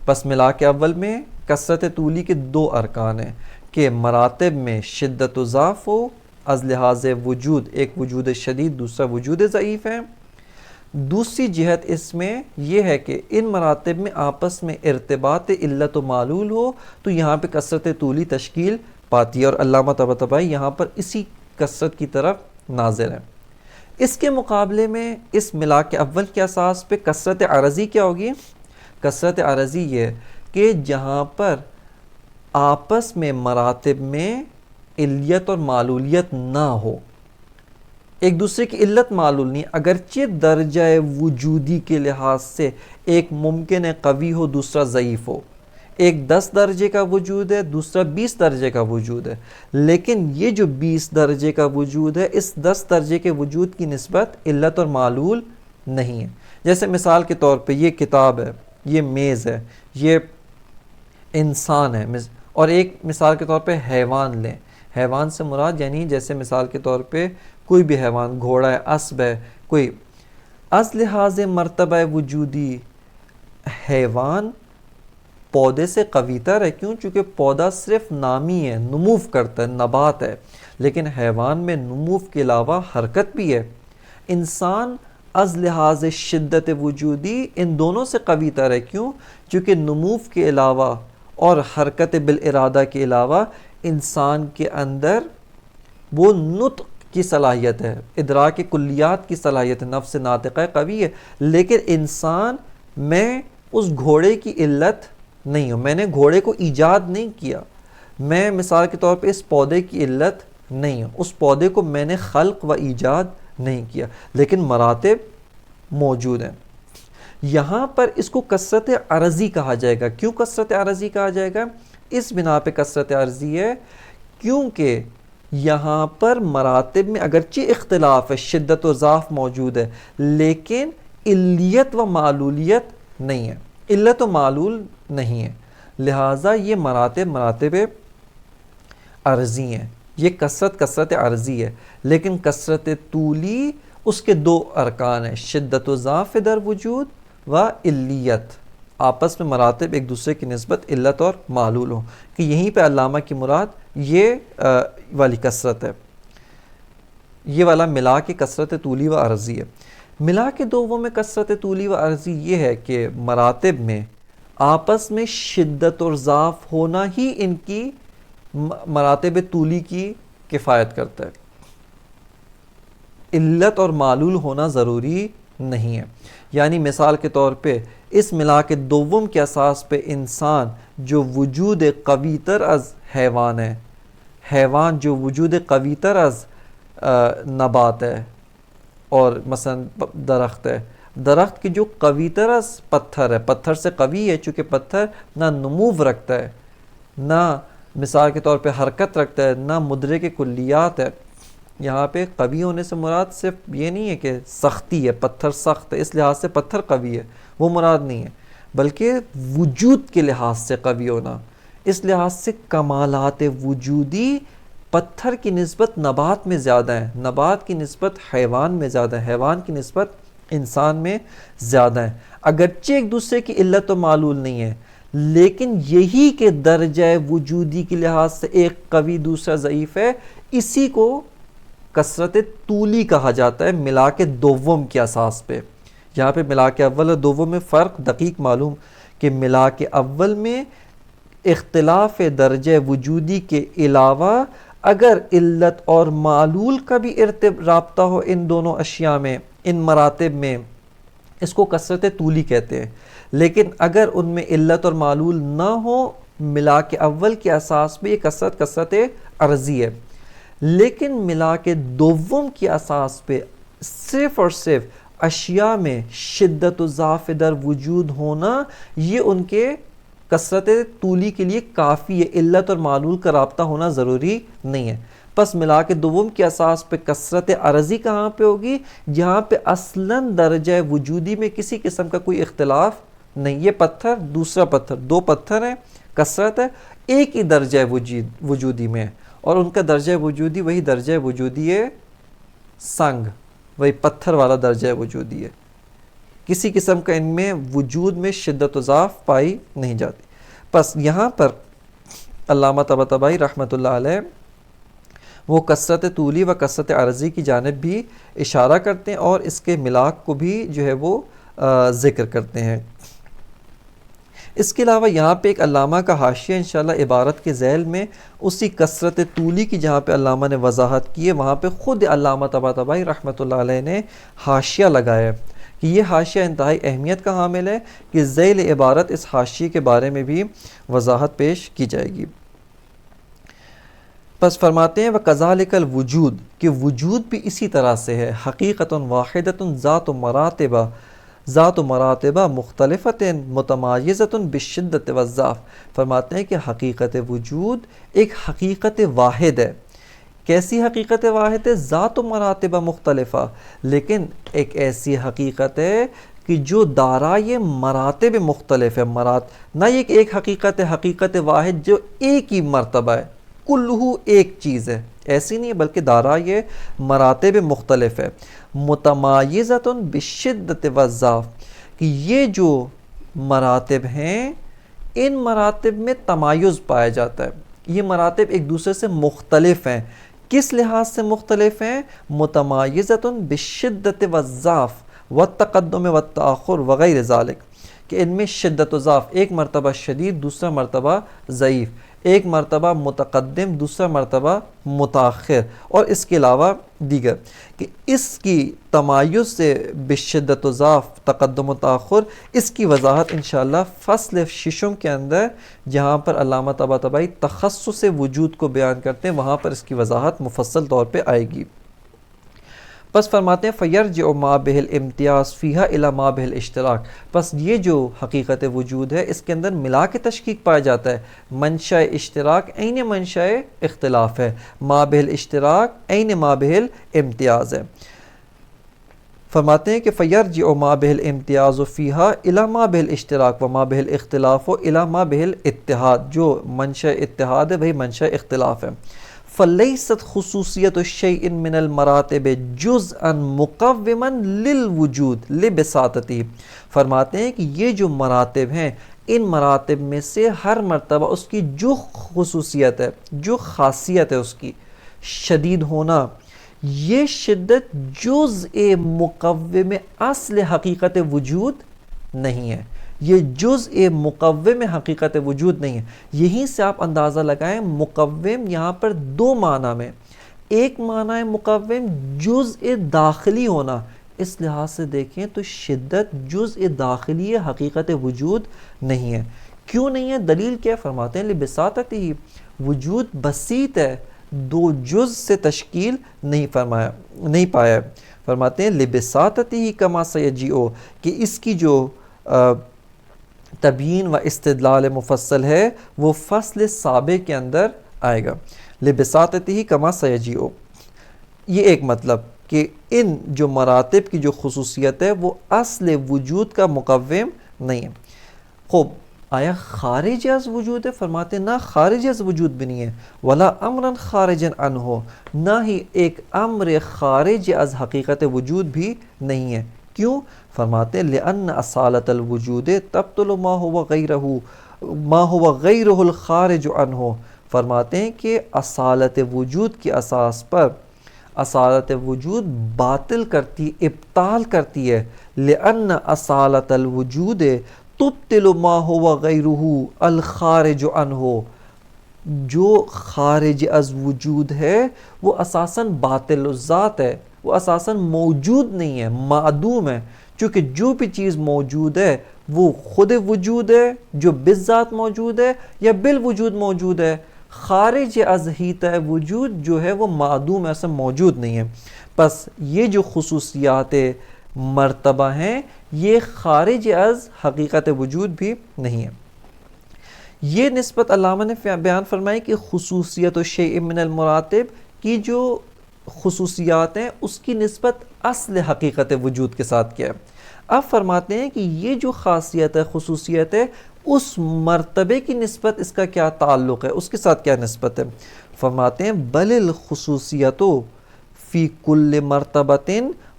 بس ملاک اول میں کثرت طولی کے دو ارکان ہیں کہ مراتب میں شدت و ضعف ہو از لحاظ وجود، ایک وجود شدید، دوسرا وجود ضعیف ہے. دوسری جہت اس میں یہ ہے کہ ان مراتب میں آپس میں ارتباط علت و معلول ہو، تو یہاں پہ کثرت طولی تشکیل پاتی ہے. اور علامہ طباطبائی یہاں پر اسی کثرت کی طرف ناظر ہے. اس کے مقابلے میں اس ملاک اول کے اساس پہ کثرت عرضی کیا ہوگی؟ کثرت عرضی یہ کہ جہاں پر آپس میں مراتب میں علیت اور معلولیت نہ ہو، ایک دوسرے کی علت معلول نہیں، اگرچہ درجہ وجودی کے لحاظ سے ایک ممکن ہے قوی ہو، دوسرا ضعیف ہو، ایک 10 درجے کا وجود ہے، دوسرا 20 درجے کا وجود ہے، لیکن یہ جو 20 درجے کا وجود ہے اس 10 درجے کے وجود کی نسبت علت اور معلول نہیں ہے. جیسے مثال کے طور پہ یہ کتاب ہے، یہ میز ہے، یہ انسان ہے، اور ایک مثال کے طور پہ حیوان لیں. حیوان سے مراد یعنی جیسے مثال کے طور پہ کوئی بھی حیوان، گھوڑا ہے، اسب ہے، کوئی از لحاظ مرتبہ وجودی حیوان پودے سے قوی تر ہے. کیوں؟ چونکہ پودا صرف نامی ہے، نموف کرتا ہے، نبات ہے، لیکن حیوان میں نموف کے علاوہ حرکت بھی ہے. انسان از لحاظ شدت وجودی ان دونوں سے قوی تر ہے. کیوں؟ چونکہ نموف کے علاوہ اور حرکت بالارادہ کے علاوہ انسان کے اندر وہ نطق کی صلاحیت ہے، ادراک کلیات کی صلاحیت ہے، نفس ناطقہ قوی ہے. لیکن انسان میں اس گھوڑے کی علت نہیں ہوں، میں نے گھوڑے کو ایجاد نہیں کیا، میں مثال کے طور پہ اس پودے کی علت نہیں ہوں، اس پودے کو میں نے خلق و ایجاد نہیں کیا، لیکن مراتب موجود ہیں. یہاں پر اس کو کثرت عرضی کہا جائے گا. کیوں کثرت عرضی کہا جائے گا؟ اس بنا پہ کثرت عرضی ہے کیونکہ یہاں پر مراتب میں اگرچہ اختلاف ہے، شدت و ضعف موجود ہے، لیکن علیت و معلولیت نہیں ہے، علت و معلول نہیں ہے. لہٰذا یہ مراتب عرضی ہیں. یہ کثرت عرضی ہے. لیکن کثرت طولی اس کے دو ارکان ہیں، شدت و ضعف در وجود و علیت. آپس میں مراتب ایک دوسرے کی نسبت علت اور معلول ہوں، کہ یہیں پہ علامہ کی مراد یہ والی کثرت ہے، یہ والا ملا کے کثرت طولی و عرضی ہے۔ ملا کے دوم میں کثرت طولی و عرضی یہ ہے کہ مراتب میں آپس میں شدت اور ضعف ہونا ہی ان کی مراتب طولی کی کفایت کرتا ہے، علت اور معلول ہونا ضروری نہیں ہے۔ یعنی مثال کے طور پہ اس ملا کے دوم کے اساس پہ انسان جو وجود قوی تر از حیوان ہے، حیوان جو وجود قوی تر از نبات ہے، اور مثلا درخت ہے، درخت کی جو قوی تر از پتھر ہے، پتھر سے قوی ہے، چونکہ پتھر نہ نمو رکھتا ہے، نہ مثال کے طور پہ حرکت رکھتا ہے، نہ مدرے کے کلیات ہے۔ یہاں پہ قوی ہونے سے مراد صرف یہ نہیں ہے کہ سختی ہے، پتھر سخت ہے اس لحاظ سے پتھر قوی ہے، وہ مراد نہیں ہے، بلکہ وجود کے لحاظ سے قوی ہونا، اس لحاظ سے کمالات وجودی پتھر کی نسبت نبات میں زیادہ ہیں، نبات کی نسبت حیوان میں زیادہ ہے، حیوان کی نسبت انسان میں زیادہ ہیں، اگرچہ ایک دوسرے کی علت و معلول نہیں ہے، لیکن یہی کہ درجہ وجودی کے لحاظ سے ایک قوی دوسرا ضعیف ہے، اسی کو کثرت طولی کہا جاتا ہے ملا کے دوم کے اساس پہ۔ یہاں پہ ملا کے اول اور دوم میں فرق دقیق معلوم کہ ملا کے اول میں اختلاف درجہ وجودی کے علاوہ اگر علت اور معلول کا بھی رابطہ ہو ان دونوں اشیاء میں، ان مراتب میں، اس کو کثرت طولی کہتے ہیں، لیکن اگر ان میں علت اور معلول نہ ہو ملا کے اول کے اساس پہ یہ کثرت عرضی ہے۔ لیکن ملا کے دوم کی اساس پہ صرف اور صرف اشیاء میں شدت و ضعف در وجود ہونا یہ ان کے کثرت طولی کے لیے کافی ہے، علت اور معلول کا رابطہ ہونا ضروری نہیں ہے۔ پس ملا کے دوم کی اساس پہ کثرت عرضی کہاں پہ ہوگی؟ جہاں پہ اصلاً درجہ وجودی میں کسی قسم کا کوئی اختلاف نہیں، یہ پتھر دوسرا پتھر، دو پتھر ہیں، کثرت ہے، ایک ہی درجہ وجودی میں ہے، اور ان کا درجہ وجودی وہی درجہ وجودی ہے سنگ، وہی پتھر والا درجہ وجودی ہے، کسی قسم کا ان میں وجود میں شدت و ضعف پائی نہیں جاتی۔ پس یہاں پر علامہ طباطبائی رحمۃ اللہ علیہ وہ کثرت طولی و کثرت عرضی کی جانب بھی اشارہ کرتے ہیں اور اس کے ملاک کو بھی جو ہے وہ ذکر کرتے ہیں۔ اس کے علاوہ یہاں پہ ایک علامہ کا حاشیہ انشاءاللہ عبارت کے ذیل میں اسی کثرت طولی کی جہاں پہ علامہ نے وضاحت کی ہے وہاں پہ خود علامہ طباطبائی رحمۃ اللہ علیہ نے حاشیہ لگایا ہے کہ یہ حاشیہ انتہائی اہمیت کا حامل ہے کہ ذیل عبارت اس حاشیے کے بارے میں بھی وضاحت پیش کی جائے گی۔ پس فرماتے ہیں وَكَذَلِكَ الْوُجُود کہ وجود بھی اسی طرح سے ہے، حقیقتٌ واحدۃ ذات و مراتبہ مختلفۃ متمایزۃ بالشدۃ والضعف۔ فرماتے ہیں کہ حقیقت وجود ایک حقیقت واحد ہے۔ کیسی حقیقت واحد ہے؟ ذات و مراتبہ مختلفہ، لیکن ایک ایسی حقیقت ہے کہ جو دارائے مراتب مختلف ہے، نہ یہ کہ ایک حقیقت واحد جو ایک ہی مرتبہ ہے، کلہ ایک چیز ہے، ایسی نہیں ہے، بلکہ دارائے مراتب مختلف ہے، متمایزۃ بالشدۃ والضعف، کہ یہ جو مراتب ہیں ان مراتب میں تمایز پایا جاتا ہے، یہ مراتب ایک دوسرے سے مختلف ہیں۔ کس لحاظ سے مختلف ہیں؟ متمایزۃ بالشدۃ والضعف والتقدم والتأخر وغیر ذالک، کہ ان میں شدت و ضعف، ایک مرتبہ شدید دوسرا مرتبہ ضعیف، ایک مرتبہ متقدم دوسرا مرتبہ متاخر، اور اس کے علاوہ دیگر، کہ اس کی تمایز سے بشدت و ضعف تقدم و تاخر اس کی وضاحت انشاءاللہ فصل ششم کے اندر جہاں پر علامہ طباطبائی تخصص وجود کو بیان کرتے ہیں وہاں پر اس کی وضاحت مفصل طور پہ آئے گی۔ پس فرماتے ہیں فَيَرْجِعُ مَا بِهِ الْإِمْتِيَاز فِيهَا إِلَى مَا بِهِ الْإِشْتِرَاكِ، پس یہ جو حقیقت وجود ہے اس کے اندر ملا کے تشکیک پایا جاتا ہے، منشأ اشتراک عین منشأ اختلاف ہے، ما بِهِ الاشتراک عین ما بِهِ الامتیاز ہے۔ فرماتے ہیں کہ فَيَرْجِعُ مَا بِهِ الْإِمْتِيَاز فِيهَا إِلَى مَا بِهِ الْإِشْتِرَاكِ وَمَا بِهِ الْإِخْتِلَافُ إِلَى مَا بِهِ الْإِتِّحَادِ، جو منشأ اتحاد ہے وہی منشأ اختلاف ہے۔ فلیست خصوصیت الشیء من المراتب جزءا مقوما للوجود لبساطتی، فرماتے ہیں کہ یہ جو مراتب ہیں، ان مراتب میں سے ہر مرتبہ اس کی جو خصوصیت ہے، جو خاصیت ہے اس کی شدید ہونا، یہ شدت جزء مقوم اصل حقیقت وجود نہیں ہے، یہ جزء مقوم حقیقت وجود نہیں ہے۔ یہیں سے آپ اندازہ لگائیں، مقوم یہاں پر دو معنی میں، ایک معنی ہے مقوم جزء داخلی ہونا، اس لحاظ سے دیکھیں تو شدت جزء داخلی حقیقت وجود نہیں ہے۔ کیوں نہیں ہے؟ دلیل کیا فرماتے ہیں لبساطتی ہی، وجود بسیط ہے، دو جز سے تشکیل نہیں پایا۔ فرماتے ہیں لبساطتی ہی کما سیجیو، کہ اس کی جو تبیین و استدلال مفصل ہے وہ فصل سابق کے اندر آئے گا۔ لبساطتی ہی کما سیجیو، یہ ایک مطلب کہ ان جو مراتب کی جو خصوصیت ہے وہ اصل وجود کا مقوم نہیں ہے۔ خوب، آیا خارج از وجود ہے؟ فرماتے نہ خارج از وجود بھی نہیں ہے، ولا امرا خارجا عنہ، نہ ہی ایک امر خارج از حقیقت وجود بھی نہیں ہے۔ کیوں؟ فرماتے لأن اصالت الوجود تبطل ما هو غیرہ الخارج عنہ، فرماتے ہیں کہ اصالت وجود کی اساس پر اصالت وجود باطل کرتی، ابطال کرتی ہے۔ لأن اصالت الوجود تبطل ما هو غیرہ الخارج عنہ، جو خارج از وجود ہے وہ اساساً باطل الذات ہے، وہ اساساً موجود نہیں ہے، معدوم ہے، چونکہ جو بھی چیز موجود ہے وہ خود وجود ہے جو بالذات موجود ہے یا بالوجود موجود ہے، خارج از حیطہ وجود جو ہے وہ معدوم ہے، ایسا موجود نہیں ہے۔ پس یہ جو خصوصیات مرتبہ ہیں یہ خارج از حقیقت وجود بھی نہیں ہے۔ یہ نسبت علامہ نے بیان فرمائی کہ خصوصیت الشیء من المراتب کی جو خصوصیات ہیں اس کی نسبت اصل حقیقت وجود کے ساتھ کیا ہے۔ اب فرماتے ہیں کہ یہ جو خاصیت ہے، خصوصیت ہے، اس مرتبے کی نسبت اس کا کیا تعلق ہے، اس کے ساتھ کیا نسبت ہے؟ فرماتے ہیں بل الخصوصیت فی کل مرتبۃ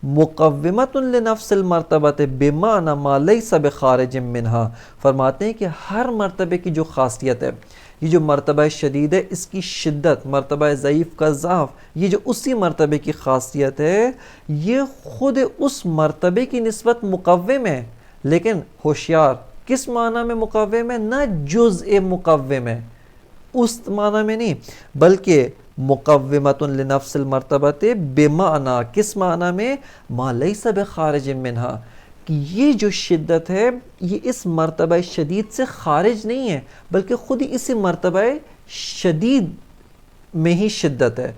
مقومۃ لنفس المرتبۃ بمعنی ما لیس بخارج منہا، فرماتے ہیں کہ ہر مرتبے کی جو خاصیت ہے، یہ جو مرتبہ شدید ہے اس کی شدت، مرتبہ ضعیف کا ضعف، یہ جو اسی مرتبے کی خاصیت ہے یہ خود اس مرتبے کی نسبت مقوم ہے، لیکن ہوشیار کس معنی میں مقوم ہے؟ نہ جزء مقوم ہے، اس معنی میں نہیں، بلکہ مقومۃ لنفس المرتبۃ بمعنی، کس معنی میں؟ ما لیس بخارج منہا، کہ یہ جو شدت ہے یہ اس مرتبہ شدید سے خارج نہیں ہے بلکہ خود ہی اسی مرتبہ شدید میں ہی شدت ہے،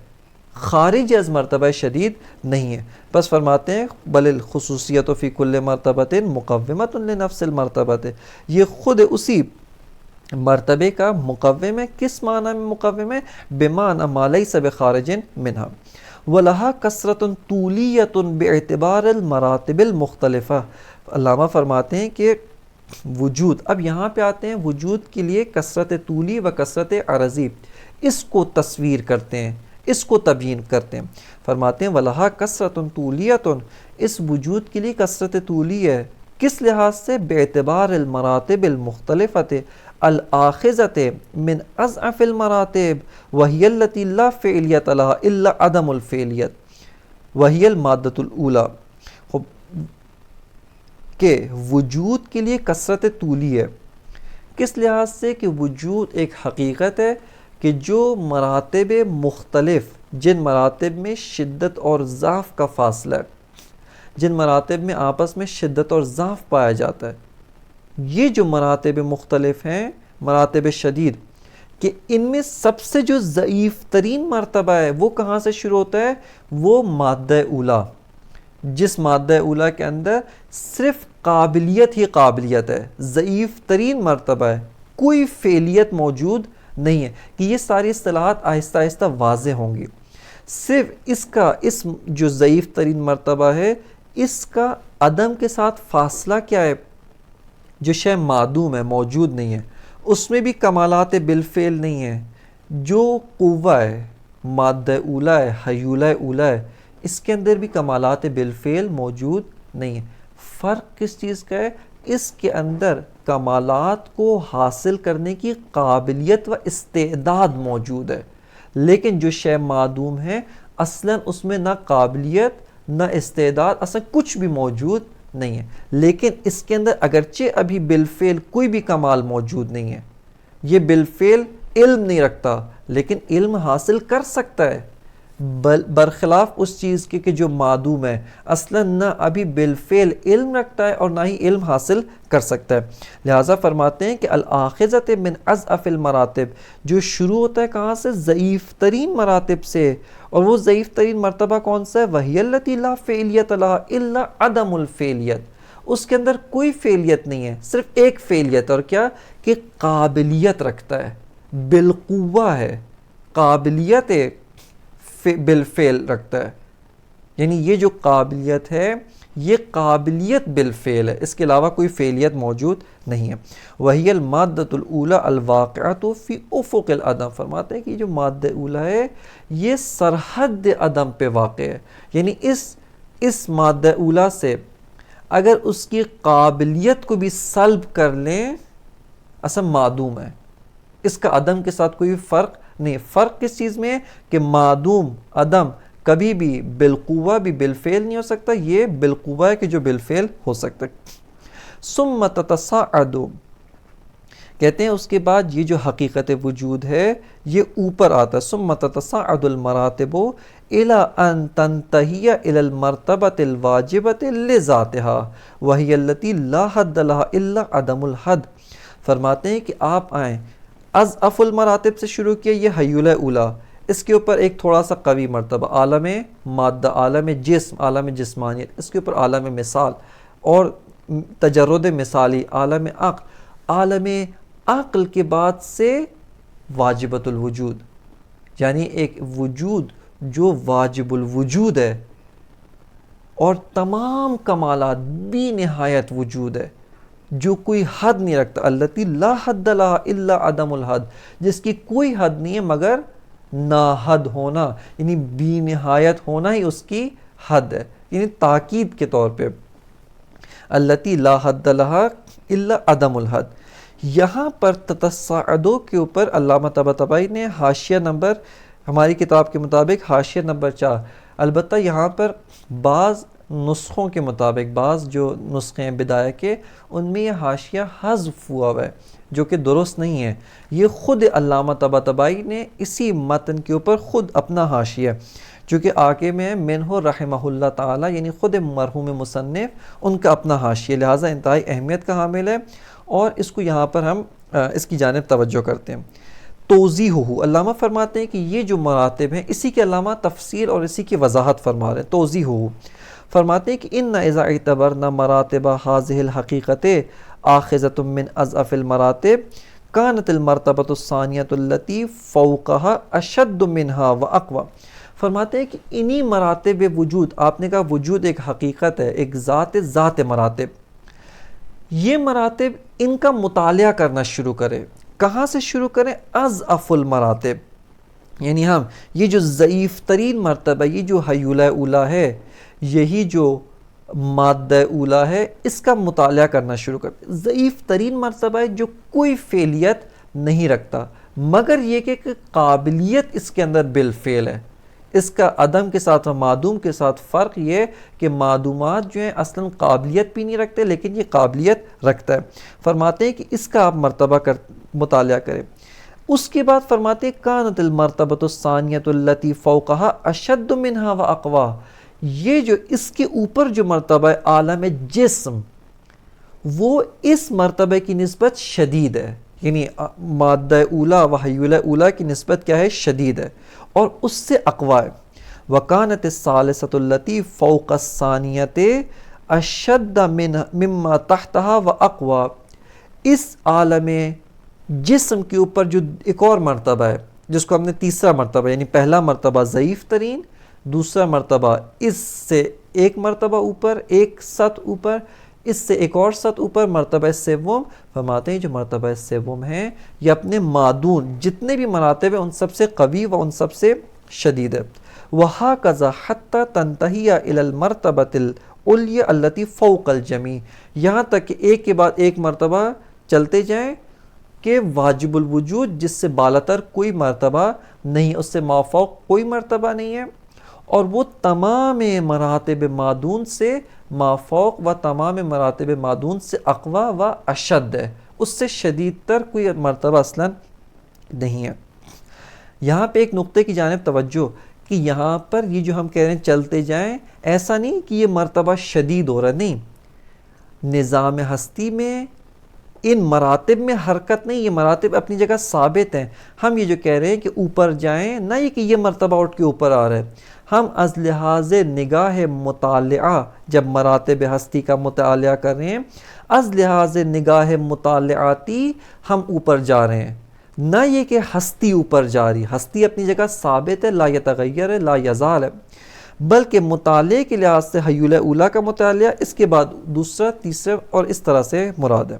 خارج از مرتبہ شدید نہیں ہے۔ بس فرماتے ہیں بل الخصوصیت فی کل مرتبۃ مقومۃ لنفس المرتبۃ، یہ خود اسی مرتبے کا مقوم ہے، کس معنی میں مقوم ہے؟ بمعنی ما لیس بخارج منہا۔ وَلَهَا كَثْرَةٌ طُولِيَّةٌ بِاعْتِبَارِ الْمَرَاتِبِ الْمُخْتَلِفَةِ، علامہ فرماتے ہیں کہ وجود، اب یہاں پہ آتے ہیں وجود کے لیے کثرت طولی و کثرت عرضی، اس کو تصویر کرتے ہیں، اس کو تبیین کرتے ہیں۔ فرماتے ہیں وَلَهَا كَثْرَةٌ طُولِيَّةٌ، اس وجود کے لیے کثرت طولی ہے، کس لحاظ سے؟ باعتبار المراتب المختلفة الآخذۃ من اضعف المراتب وہی التي لا فعلیت لها الا عدم الفعلیت وہی المادۃ الاولی، کہ وجود کے لیے کثرت طولی ہے، کس لحاظ سے؟ کہ وجود ایک حقیقت ہے کہ جو مراتب مختلف، جن مراتب میں شدت اور ضعف کا فاصلہ ہے، جن مراتب میں آپس میں شدت اور ضعف پایا جاتا ہے، یہ جو مراتب مختلف ہیں، مراتب شدید، کہ ان میں سب سے جو ضعیف ترین مرتبہ ہے وہ کہاں سے شروع ہوتا ہے؟ وہ مادہ اولا، جس مادہ اولا کے اندر صرف قابلیت ہی قابلیت ہے، ضعیف ترین مرتبہ ہے، کوئی فعلیت موجود نہیں ہے، کہ یہ ساری اصطلاحات آہستہ آہستہ واضح ہوں گی۔ صرف اس جو ضعیف ترین مرتبہ ہے اس کا عدم کے ساتھ فاصلہ کیا ہے؟ جو شے معدوم ہے، موجود نہیں ہے، اس میں بھی کمالات بالفعل نہیں ہے، جو قوہ ہے، مادہ اولا ہے، حیولہ اولا ہے، اس کے اندر بھی کمالات بالفعل موجود نہیں ہیں۔ فرق کس چیز کا ہے؟ اس کے اندر کمالات کو حاصل کرنے کی قابلیت و استعداد موجود ہے، لیکن جو شے معدوم ہے اصلاً اس میں نہ قابلیت نہ استعداد، اصلاً کچھ بھی موجود نہیں ہے، لیکن اس کے اندر اگرچہ ابھی بالفعل کوئی بھی کمال موجود نہیں ہے، یہ بالفعل علم نہیں رکھتا لیکن علم حاصل کر سکتا ہے، برخلاف اس چیز کے کہ جو معدوم ہے، اصلاً نہ ابھی بالفعل علم رکھتا ہے اور نہ ہی علم حاصل کر سکتا ہے۔ لہٰذا فرماتے ہیں کہ الآخذۃ من اضعف المراتب، جو شروع ہوتا ہے کہاں سے؟ ضعیف ترین مراتب سے، اور وہ ضعیف ترین مرتبہ کون سا ہے؟ وہی التی لا فعلیت لها الا عدم الفعلیت، اس کے اندر کوئی فعلیت نہیں ہے، صرف ایک فعلیت، اور کیا کہ قابلیت رکھتا ہے، بالقوہ ہے، قابلیت بالفعل رکھتا ہے، یعنی یہ جو قابلیت ہے یہ قابلیت بالفعل ہے، اس کے علاوہ کوئی فعلیت موجود نہیں ہے۔ وہی المادۃ الاولی الواقعۃ فی افق العدم، فرماتے ہیں کہ جو مادہ اولا ہے یہ سرحد عدم پہ واقع ہے، یعنی اس مادہ اولا سے اگر اس کی قابلیت کو بھی سلب کر لیں اصلا معدوم ہے، اس کا عدم کے ساتھ کوئی فرق نہیں۔ فرق کس چیز میں ہے کہ معدوم عدم کبھی بھی بالقوہ بھی بالفعل نہیں ہو سکتا، یہ بالقوہ ہے کہ جو بالفعل ہو سکتا ہے۔ ثم تتصاعد، کہتے ہیں اس کے بعد یہ جو حقیقت وجود ہے یہ اوپر آتا ہے۔ ثم تتصاعد المراتب الى ان تنتہی الى المرتبة الواجبة لذاتها وهي التي لا حد لها الا عدم الحد، فرماتے ہیں کہ آپ آئیں اضعف المراتب سے شروع کیا، یہ حیولہ اولا، اس کے اوپر ایک تھوڑا سا قوی مرتبہ عالم مادہ، عالم جسم، عالم جسمانیت، اس کے اوپر عالم مثال اور تجرد مثالی، عالم عقل، عالم عقل کے بعد سے واجبۃ الوجود، یعنی ایک وجود جو واجب الوجود ہے اور تمام کمالات بھی نہایت وجود ہے، جو کوئی حد نہیں رکھتا، التی لا حد لها الا عدم الحد، جس کی کوئی حد نہیں ہے مگر نا حد ہونا، یعنی بی نہایت ہونا ہی اس کی حد ہے، یعنی تاکید کے طور پہ التی لا حد لها الا عدم الحد۔ یہاں پر تتصاعدوں کے اوپر علامہ طباطبائی نے حاشیہ نمبر، ہماری کتاب کے مطابق حاشیہ نمبر 4، البتہ یہاں پر بعض نسخوں کے مطابق، بعض جو نسخے ہیں بدایہ کے ان میں یہ حاشیہ حذف ہوا ہوا ہے جو کہ درست نہیں ہے، یہ خود علامہ طباطبائی نے اسی متن کے اوپر خود اپنا حاشیہ جو کہ آگے میں منہ رحمہ اللہ تعالی، یعنی خود مرحوم مصنف ان کا اپنا حاشیہ، لہٰذا انتہائی اہمیت کا حامل ہے اور اس کو یہاں پر ہم اس کی جانب توجہ کرتے ہیں۔ توضیح ہو، علامہ فرماتے ہیں کہ یہ جو مراتب ہیں اسی کے علامہ تفسیر اور اسی کی وضاحت فرما رہے ہیں۔ توضیح ہو، فرماتے ہیں کہ ان اذا اعتبرنا مراتب هذه الحقیقت آخذۃ من اضعف المراتب كانت المرتبۃ الثانیۃ التي فوقها اشد منها واقوى، فرماتے ہیں کہ انہی مراتب وجود، آپ نے کہا وجود ایک حقیقت ہے، ایک ذات مراتب، یہ مراتب ان کا مطالعہ کرنا شروع کرے، کہاں سے شروع کریں؟ اضعف المراتب، یعنی ہم یہ جو ضعیف ترین مرتبہ، یہ جو حیولہ اولا ہے، یہی جو مادہ اولا ہے، اس کا مطالعہ کرنا شروع کرتے، ضعیف ترین مرتبہ ہے جو کوئی فعلیت نہیں رکھتا مگر یہ کہ قابلیت اس کے اندر بالفعل ہے، اس کا عدم کے ساتھ اور معدوم کے ساتھ فرق یہ کہ معدومات جو ہیں اصلاً قابلیت بھی نہیں رکھتے لیکن یہ قابلیت رکھتا ہے، فرماتے ہیں کہ اس کا آپ مرتبہ مطالعہ کریں۔ اس کے بعد فرماتے ہیں کانت المرتبۃ الثانیۃ التی فوقها اشد منها واقوى، یہ جو اس کے اوپر جو مرتبہ ہے عالم جسم، وہ اس مرتبہ کی نسبت شدید ہے، یعنی مادہ اولا و حیولہ اولا کی نسبت کیا ہے؟ شدید ہے اور اس سے اقوی ہے۔ وکانت الثالثۃ التی فوق الثانیۃ اشد مما تحتها واقوى، اس عالم جسم کے اوپر جو ایک اور مرتبہ ہے جس کو ہم نے تیسرا مرتبہ، یعنی پہلا مرتبہ ضعیف ترین، دوسرا مرتبہ اس سے ایک مرتبہ اوپر، ایک سطح اوپر، اس سے ایک اور سطح اوپر، مرتبہ سوم، فرماتے ہیں جو مرتبہ سوم ہے یہ اپنے مادون جتنے بھی مراتب ہیں ان سب سے قوی و ان سب سے شدید ہے۔ وَهَكَذَا حَتَّى تَنْتَهِيَ إِلَى الْمَرْتَبَةِ الْعُلْيَا الَّتِي فَوْقَ الْجَمِيعِ، یہاں تک کہ ایک کے بعد ایک مرتبہ چلتے جائیں کہ واجب الوجود جس سے بالاتر کوئی مرتبہ نہیں، اس سے مافوق کوئی مرتبہ نہیں ہے، اور وہ تمام مراتب مادون سے مافوق و تمام مراتب مادون سے اقوا و اشد ہے، اس سے شدید تر کوئی مرتبہ اصلا نہیں ہے۔ یہاں پہ ایک نقطے کی جانب توجہ کہ یہاں پر یہ جو ہم کہہ رہے ہیں چلتے جائیں، ایسا نہیں کہ یہ مرتبہ شدید ہو رہا، نہیں، نظام ہستی میں ان مراتب میں حرکت نہیں، یہ مراتب اپنی جگہ ثابت ہیں۔ ہم یہ جو کہہ رہے ہیں کہ اوپر جائیں، نہ یہ کہ یہ مرتبہ اٹھ کے اوپر آ رہا ہے، ہم از لحاظ نگاہ مطالعہ جب مراتب ہستی کا مطالعہ کر رہے ہیں، از لحاظ نگاہ مطالعاتی ہم اوپر جا رہے ہیں، نہ یہ کہ ہستی اوپر جا رہی، ہستی اپنی جگہ ثابت ہے، لا یتغیر ہے، لا یزال ہے، بلکہ مطالعے کے لحاظ سے حیول اولا کا مطالعہ، اس کے بعد دوسرا، تیسرا، اور اس طرح سے مراد ہے۔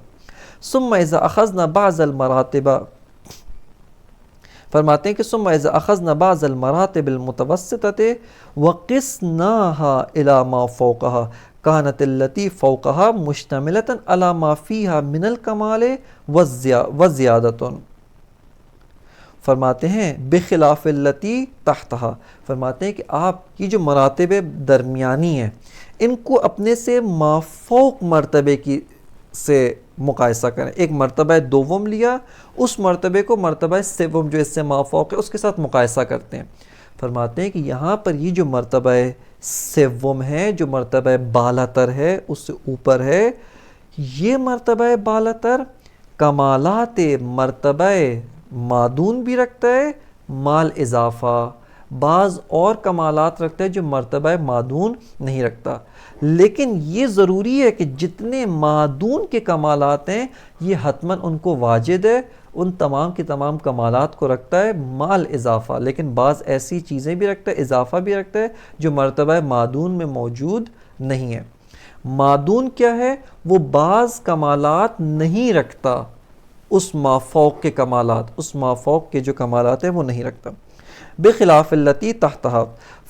ثم اذا اخذنا بعض المراتب، فرماتے ہیں کہ ثم اذا اخذنا بعض المراتب المتوسطة وقسناها الى ما فوقها كانت التي فوقها مشتملة على ما فيها من الكمال وزيادة، فرماتے ہیں بخلاف التي تحتها، فرماتے ہیں کہ آپ کی جو مراتب درمیانی ہیں ان کو اپنے سے مافوق مرتبے کی سے مقایسہ کریں۔ ایک مرتبہ دوم لیا، اس مرتبے کو مرتبہ سوم جو اس سے مافوق ہے اس کے ساتھ مقایسہ کرتے ہیں۔ فرماتے ہیں کہ یہاں پر یہ جو مرتبہ سوم ہے، جو مرتبہ بالاتر ہے، اس سے اوپر ہے، یہ مرتبہ بالاتر کمالات مرتبہ مادون بھی رکھتا ہے، مال اضافہ بعض اور کمالات رکھتا ہے جو مرتبہ مادون نہیں رکھتا، لیکن یہ ضروری ہے کہ جتنے مادون کے کمالات ہیں یہ حتماً ان کو واجد ہے، ان تمام کی تمام کمالات کو رکھتا ہے مال اضافہ، لیکن بعض ایسی چیزیں بھی رکھتا ہے، اضافہ بھی رکھتا ہے جو مرتبہ مادون میں موجود نہیں ہے۔ مادون کیا ہے؟ وہ بعض کمالات نہیں رکھتا، اس مافوق کے کمالات، اس مافوق کے جو کمالات ہیں وہ نہیں رکھتا۔ بخلاف التي تحتها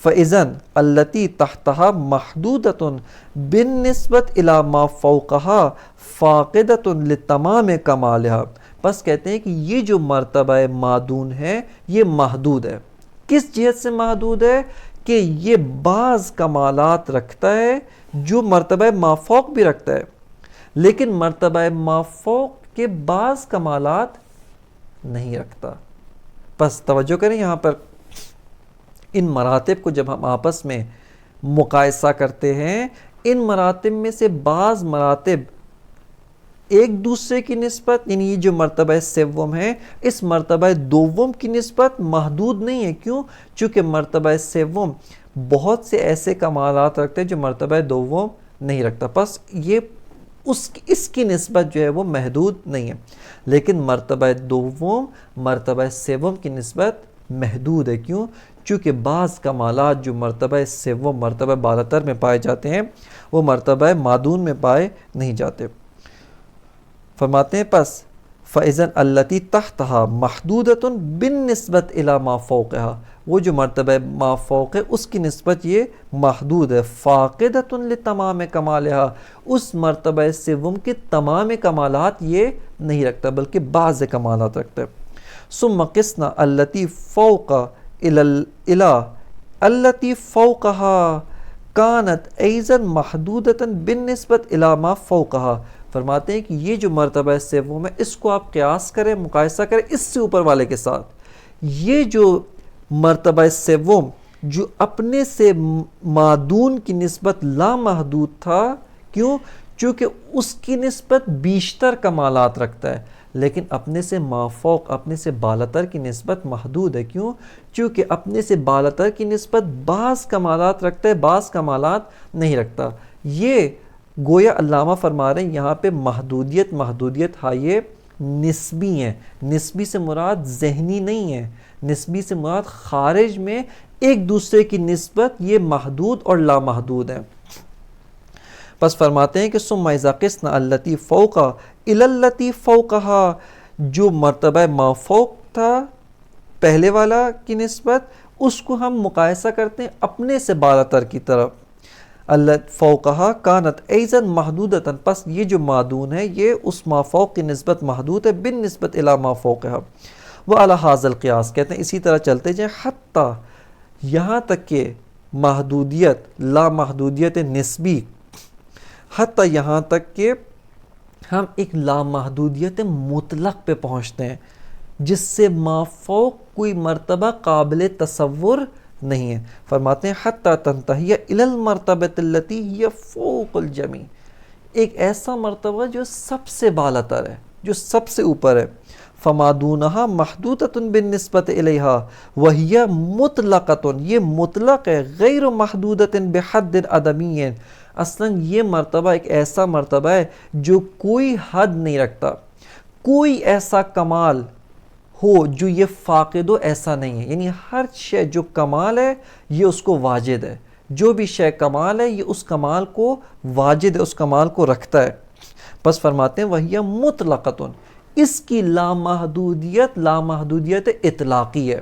فإذن التي تحتها محدودة بالنسبة إلى ما فوقها فاقدة لتمام كمالها، بس کہتے ہیں کہ یہ جو مرتبہ معدون ہے یہ محدود ہے۔ کس جہت سے محدود ہے؟ کہ یہ بعض کمالات رکھتا ہے جو مرتبہ مافوق بھی رکھتا ہے، لیکن مرتبہ مافوق کے بعض کمالات نہیں رکھتا۔ بس توجہ کریں، یہاں پر ان مراتب کو جب ہم آپس میں مقایسہ کرتے ہیں، ان مراتب میں سے بعض مراتب ایک دوسرے کی نسبت، یعنی یہ جو مرتبہ سوم ہے اس مرتبہ دوم کی نسبت محدود نہیں ہے۔ کیوں؟ چونکہ مرتبہ سوم بہت سے ایسے کمالات رکھتے ہیں جو مرتبہ دوم نہیں رکھتا، پس یہ اس کی نسبت جو ہے وہ محدود نہیں ہے، لیکن مرتبہ دوم مرتبہ سوم کی نسبت محدود ہے۔ کیوں؟ چونکہ بعض کمالات جو مرتبہ سوم مرتبہ بالاتر میں پائے جاتے ہیں وہ مرتبہ مادون میں پائے نہیں جاتے۔ فرماتے ہیں پس فَإِذَنْ الَّتِي تَحْتَهَا مَحْدُودَةٌ بِالنِّسْبَةِ إِلَى مَا فَوْقِهَا، وہ جو مرتبہ ما فوق ہے اس کی نسبت یہ محدود ہے، فَاقِدَةٌ لِتَمَامِ كَمَالِهَا، اس مرتبہ سوم کے تمام کمالات یہ نہیں رکھتا بلکہ بعض کمالات رکھتا ہے۔ ثُمَّ قِسْنَا الَّتِي فَوْقَ إِلَى الَّتِي فَوْقَهَا كَانَتْ أَيْضًا مَحْدُودَةً بِالنِّسْبَةِ إِلَى مَا فَوْقَهَا، فرماتے ہیں کہ یہ جو مرتبہ سوم ہے اس کو آپ قیاس کریں، مقایسہ کریں اس سے اوپر والے کے ساتھ۔ یہ جو مرتبہ سوم جو اپنے سے مادون کی نسبت لامحدود تھا، کیوں؟ چونکہ اس کی نسبت بیشتر کمالات رکھتا ہے، لیکن اپنے سے مافوق اپنے سے بالاتر کی نسبت محدود ہے۔ کیوں؟ چونکہ اپنے سے بالاتر کی نسبت بعض کمالات رکھتا ہے، بعض کمالات نہیں رکھتا۔ یہ گویا علامہ فرما رہے ہیں یہاں پہ محدودیت یہ نسبی ہیں، نسبی سے مراد ذہنی نہیں ہے، نسبی سے مراد خارج میں ایک دوسرے کی نسبت یہ محدود اور لامحدود ہیں۔ پس فرماتے ہیں کہ ثم اذا قسنا التي فوق الى التي فوقها، جو مرتبہ ما فوق تھا پہلے والا کی نسبت، اس کو ہم مقایسہ کرتے ہیں اپنے سے بالاتر کی طرف. اللہ فوقہا کانت ایزن محدودتاً، پس یہ جو مادون ہے یہ اس ما فوق کی نسبت محدود ہے بالنسبت الی ما فوقہا. وہ علی ھذا القیاس، کہتے ہیں اسی طرح چلتے جائیں حتیٰ یہاں تک کہ محدودیت لامحدودیت نسبی، حتیٰ یہاں تک کہ ہم ایک لامحدودیت مطلق پہ پہنچتے ہیں جس سے ما فوق کوئی مرتبہ قابل تصور نہیں ہے. فرماتے ہیں حتیٰ تنتہی الی المرتبۃ التی ہی فوق الجمیع، ایک ایسا مرتبہ جو سب سے بالاتر ہے، جو سب سے اوپر ہے. فما دونہا محدودۃ بالنسبۃ الیہا وہی مطلقۃ، یہ مطلق ہے، غیر محدودۃ بحد عدمی، اصلاً یہ مرتبہ ایک ایسا مرتبہ ہے جو کوئی حد نہیں رکھتا. کوئی ایسا کمال ہو جو یہ فاقد و ایسا نہیں ہے، یعنی ہر شے جو کمال ہے یہ اس کو واجد ہے، جو بھی شے کمال ہے یہ اس کمال کو واجد ہے، اس کمال کو رکھتا ہے. پس فرماتے ہیں وہی مطلقۃ، اس کی لامحدودیت لامحدودیت اطلاقی ہے،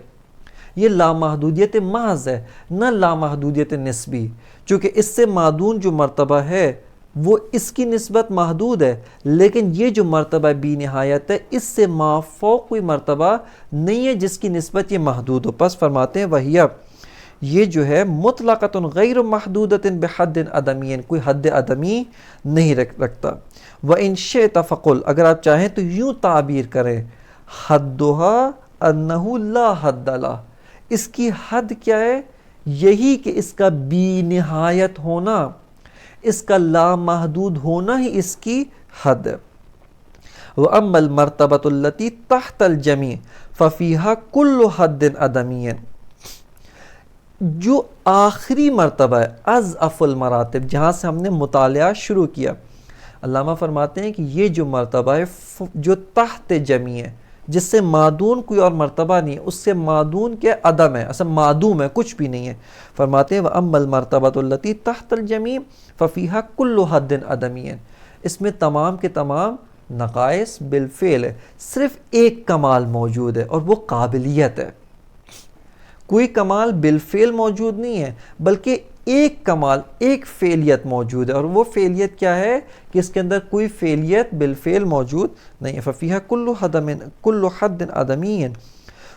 یہ لامحدودیت محض ہے، نہ لامحدودیت نسبی. چونکہ اس سے مادون جو مرتبہ ہے وہ اس کی نسبت محدود ہے، لیکن یہ جو مرتبہ بی نہایت ہے اس سے ما فوق کوئی مرتبہ نہیں ہے جس کی نسبت یہ محدود ہو. پس فرماتے ہیں وہی یہ جو ہے مطلقۃ غیر محدودۃ بحد عدمی، کوئی حد عدمی نہیں رکھتا. وَإِن شِئْتَ فَقُلْ، اگر آپ چاہیں تو یوں تعبیر کریں حدها انہ لا حد لہ، اس کی حد کیا ہے؟ یہی کہ اس کا بی نہایت ہونا، اس کا لامحدود ہونا ہی اس کی حد ہے. وَأَمَّا الْمَرْتَبَةُ الَّتِي تَحْتَ الْجَمِيعِ فَفِيهَا كُلُّ حَدٍّ عَدَمِيٍّ، جو آخری مرتبہ ہے اضعف المراتب، جہاں سے ہم نے مطالعہ شروع کیا. علامہ فرماتے ہیں کہ یہ جو مرتبہ ہے جو تحت جمی ہے، جس سے معدون کوئی اور مرتبہ نہیں ہے، اس سے معدون کے عدم ہے، اصلا معدوم ہے، کچھ بھی نہیں ہے. فرماتے ہیں وَأَمَّا الْمَرْتَبَةُ الَّتِي تَحْتَ الْجَمِيعِ فَفِيهَا كُلُّ حَدٍّ عَدَمِيٍّ، اس میں تمام کے تمام نقائص بالفعل ہے، صرف ایک کمال موجود ہے اور وہ قابلیت ہے. کوئی کمال بالفعل موجود نہیں ہے، بلکہ ایک کمال، ایک فعلیت موجود ہے، اور وہ فعلیت کیا ہے کہ اس کے اندر کوئی فعلیت بالفعل موجود نہیں ہے. فَفِيهَا كُلُّ حَدٍّ عَدَمِيٍّ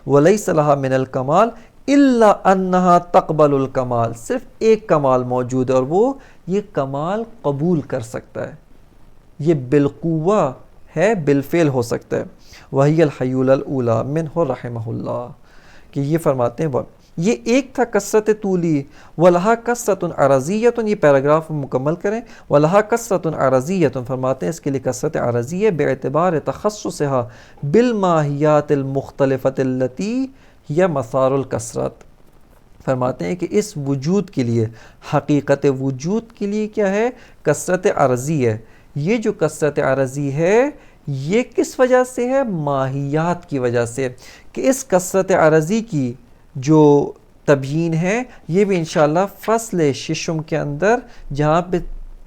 وَلَيْسَ لَهَا مِنَ الْكَمَالِ إِلَّا أَنَّهَا تَقْبَلُ الْكَمَالِ، صرف ایک کمال موجود ہے اور وہ یہ کمال قبول کر سکتا ہے، یہ بالقوہ ہے، بالفعل ہو سکتا ہے. وَهِيَ الْحَيُّ الْأُولَى مِنْهُ رَحِمَهُ اللَّهُ، کہ یہ فرماتے ہیں یہ ایک تھا کثرت طولی، وَلَهَا كَثْرَةٌ عَرَضِيَّةٌ، یہ پیراگراف مکمل کریں. وَلَهَا كَثْرَةٌ عَرَضِيَّةٌ، فرماتے ہیں اس کے لیے کثرت عرضی ہے باعتبار تخصصها بالماہیات المختلفة التي هي مسار الکثرت. فرماتے ہیں کہ اس وجود کے لیے، حقیقت وجود کے لیے کیا ہے؟ کثرت عرضی ہے. یہ جو کثرت عرضی ہے یہ کس وجہ سے ہے؟ ماہیات کی وجہ سے. کہ اس کثرت عرضی کی جو تبیین ہے یہ بھی انشاءاللہ فصل ششم کے اندر جہاں پہ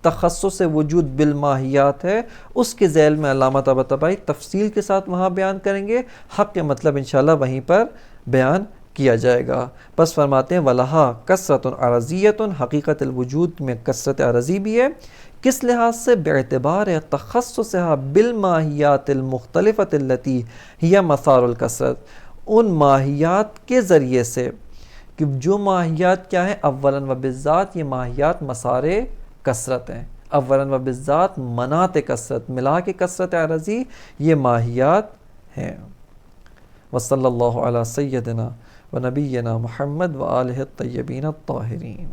تخصص وجود بالماہیات ہے اس کے ذیل میں علامہ طباطبائی تفصیل کے ساتھ وہاں بیان کریں گے. حق کے مطلب انشاءاللہ وہیں پر بیان کیا جائے گا. بس فرماتے ہیں وَلَهَا كَثْرَةٌ عَرَضِيَّةٌ، حقیقت الوجود میں کثرت عرضی بھی ہے. کس لحاظ سے؟ باعتبار تخصصها بالماہیات المختلفة التي هي مسار الکثرت، ان ماہیات کے ذریعے سے کہ جو ماہیات کیا ہیں؟ اولاً و بالذات یہ ماہیات مسار کثرت ہیں، اولاً و بالذات منات کثرت، ملا کے کثرت عرضی یہ ماہیات ہیں. وصلی اللہ علی سیدنا و نبینا محمد و آلہ الطیبین الطاہرین.